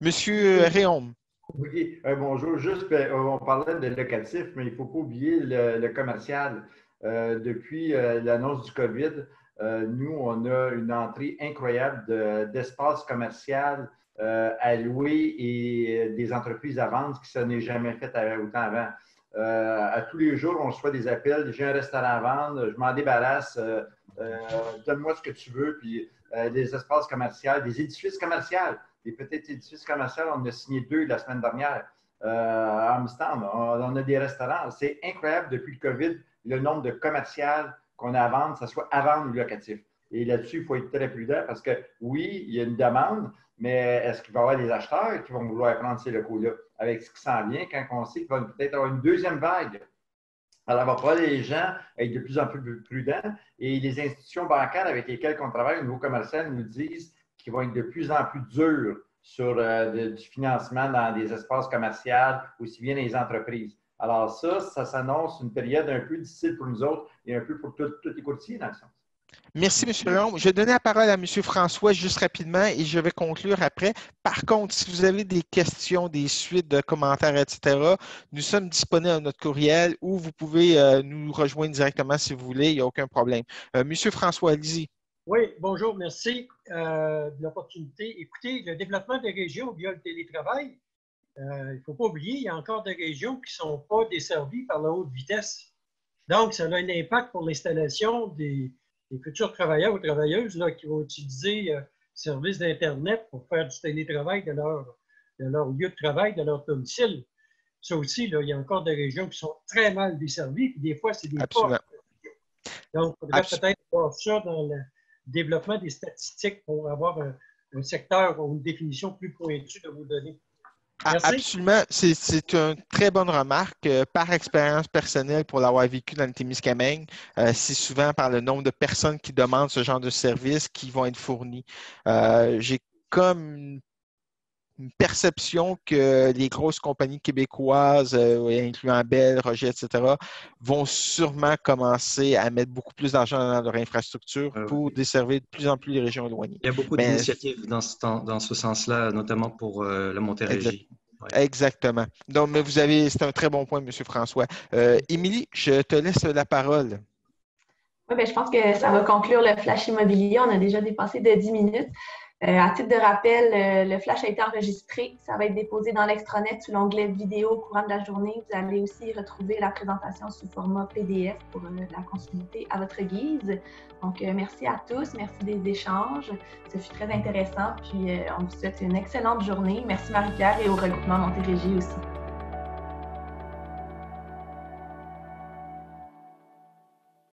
Monsieur Réaume. Oui, bonjour. Juste, on parlait de locatif, mais il ne faut pas oublier le commercial. Depuis l'annonce du COVID, nous, on a une entrée incroyable d'espace commercial à louer et des entreprises à vendre, ce qui ne n'est jamais fait autant avant. À tous les jours, on reçoit des appels. J'ai un restaurant à vendre, je m'en débarrasse, donne-moi ce que tu veux. Puis des espaces commerciaux, des édifices commerciaux, des petits édifices commerciaux, on en a signé 2 la semaine dernière. À Amsterdam, on a des restaurants. C'est incroyable depuis le COVID, le nombre de commerciaux qu'on a à vendre, que ce soit à vendre ou locatif. Et là-dessus, il faut être très prudent parce que oui, il y a une demande, mais est-ce qu'il va y avoir des acheteurs qui vont vouloir prendre ces locaux-là avec ce qui s'en vient quand on sait qu'il va peut-être avoir une deuxième vague? Alors, il va falloir les gens être de plus en plus prudents et les institutions bancaires avec lesquelles on travaille au niveau commercial nous disent qu'ils vont être de plus en plus durs sur du financement dans des espaces commerciaux, aussi bien dans les entreprises. Alors ça s'annonce une période un peu difficile pour nous autres et un peu pour tous les courtiers dans le sens. Merci, M. Léon. Je vais donner la parole à M. François juste rapidement et je vais conclure après. Par contre, si vous avez des questions, des suites de commentaires, etc., nous sommes disponibles à notre courriel ou vous pouvez nous rejoindre directement si vous voulez. Il n'y a aucun problème. M. François, allez-y. Oui, bonjour, merci de l'opportunité. Écoutez, le développement des régions via le télétravail, il ne faut pas oublier, il y a encore des régions qui ne sont pas desservies par la haute vitesse. Donc, ça a un impact pour l'installation des futurs travailleurs ou travailleuses là, qui vont utiliser services d'Internet pour faire du télétravail de leur lieu de travail, de leur domicile. Ça aussi, là, il y a encore des régions qui sont très mal desservies, puis des fois, c'est des Absolument. Donc, il faudrait peut-être voir ça dans le développement des statistiques pour avoir un secteur ou une définition plus pointue de vos données. Merci. Absolument. C'est une très bonne remarque. Par expérience personnelle, pour l'avoir vécu dans le Témiscamingue, c'est souvent par le nombre de personnes qui demandent ce genre de services qui vont être fournis. J'ai comme une perception que les grosses compagnies québécoises, incluant Bell, Roger, etc., vont sûrement commencer à mettre beaucoup plus d'argent dans leur infrastructure pour desservir de plus en plus les régions éloignées. Il y a beaucoup d'initiatives dans ce sens-là, notamment pour la Montérégie. Exactement. Donc, mais c'est un très bon point, M. François. Émilie, je te laisse la parole. Oui, bien, je pense que ça va conclure le flash immobilier. On a déjà dépassé de 10 minutes. À titre de rappel, le flash a été enregistré. Ça va être déposé dans l'extranet sous l'onglet vidéo au courant de la journée. Vous allez aussi retrouver la présentation sous format PDF pour la consulter à votre guise. Donc, merci à tous. Merci des échanges. Ce fut très intéressant. Puis, on vous souhaite une excellente journée. Merci Marie-Pierre et au regroupement Montérégie aussi.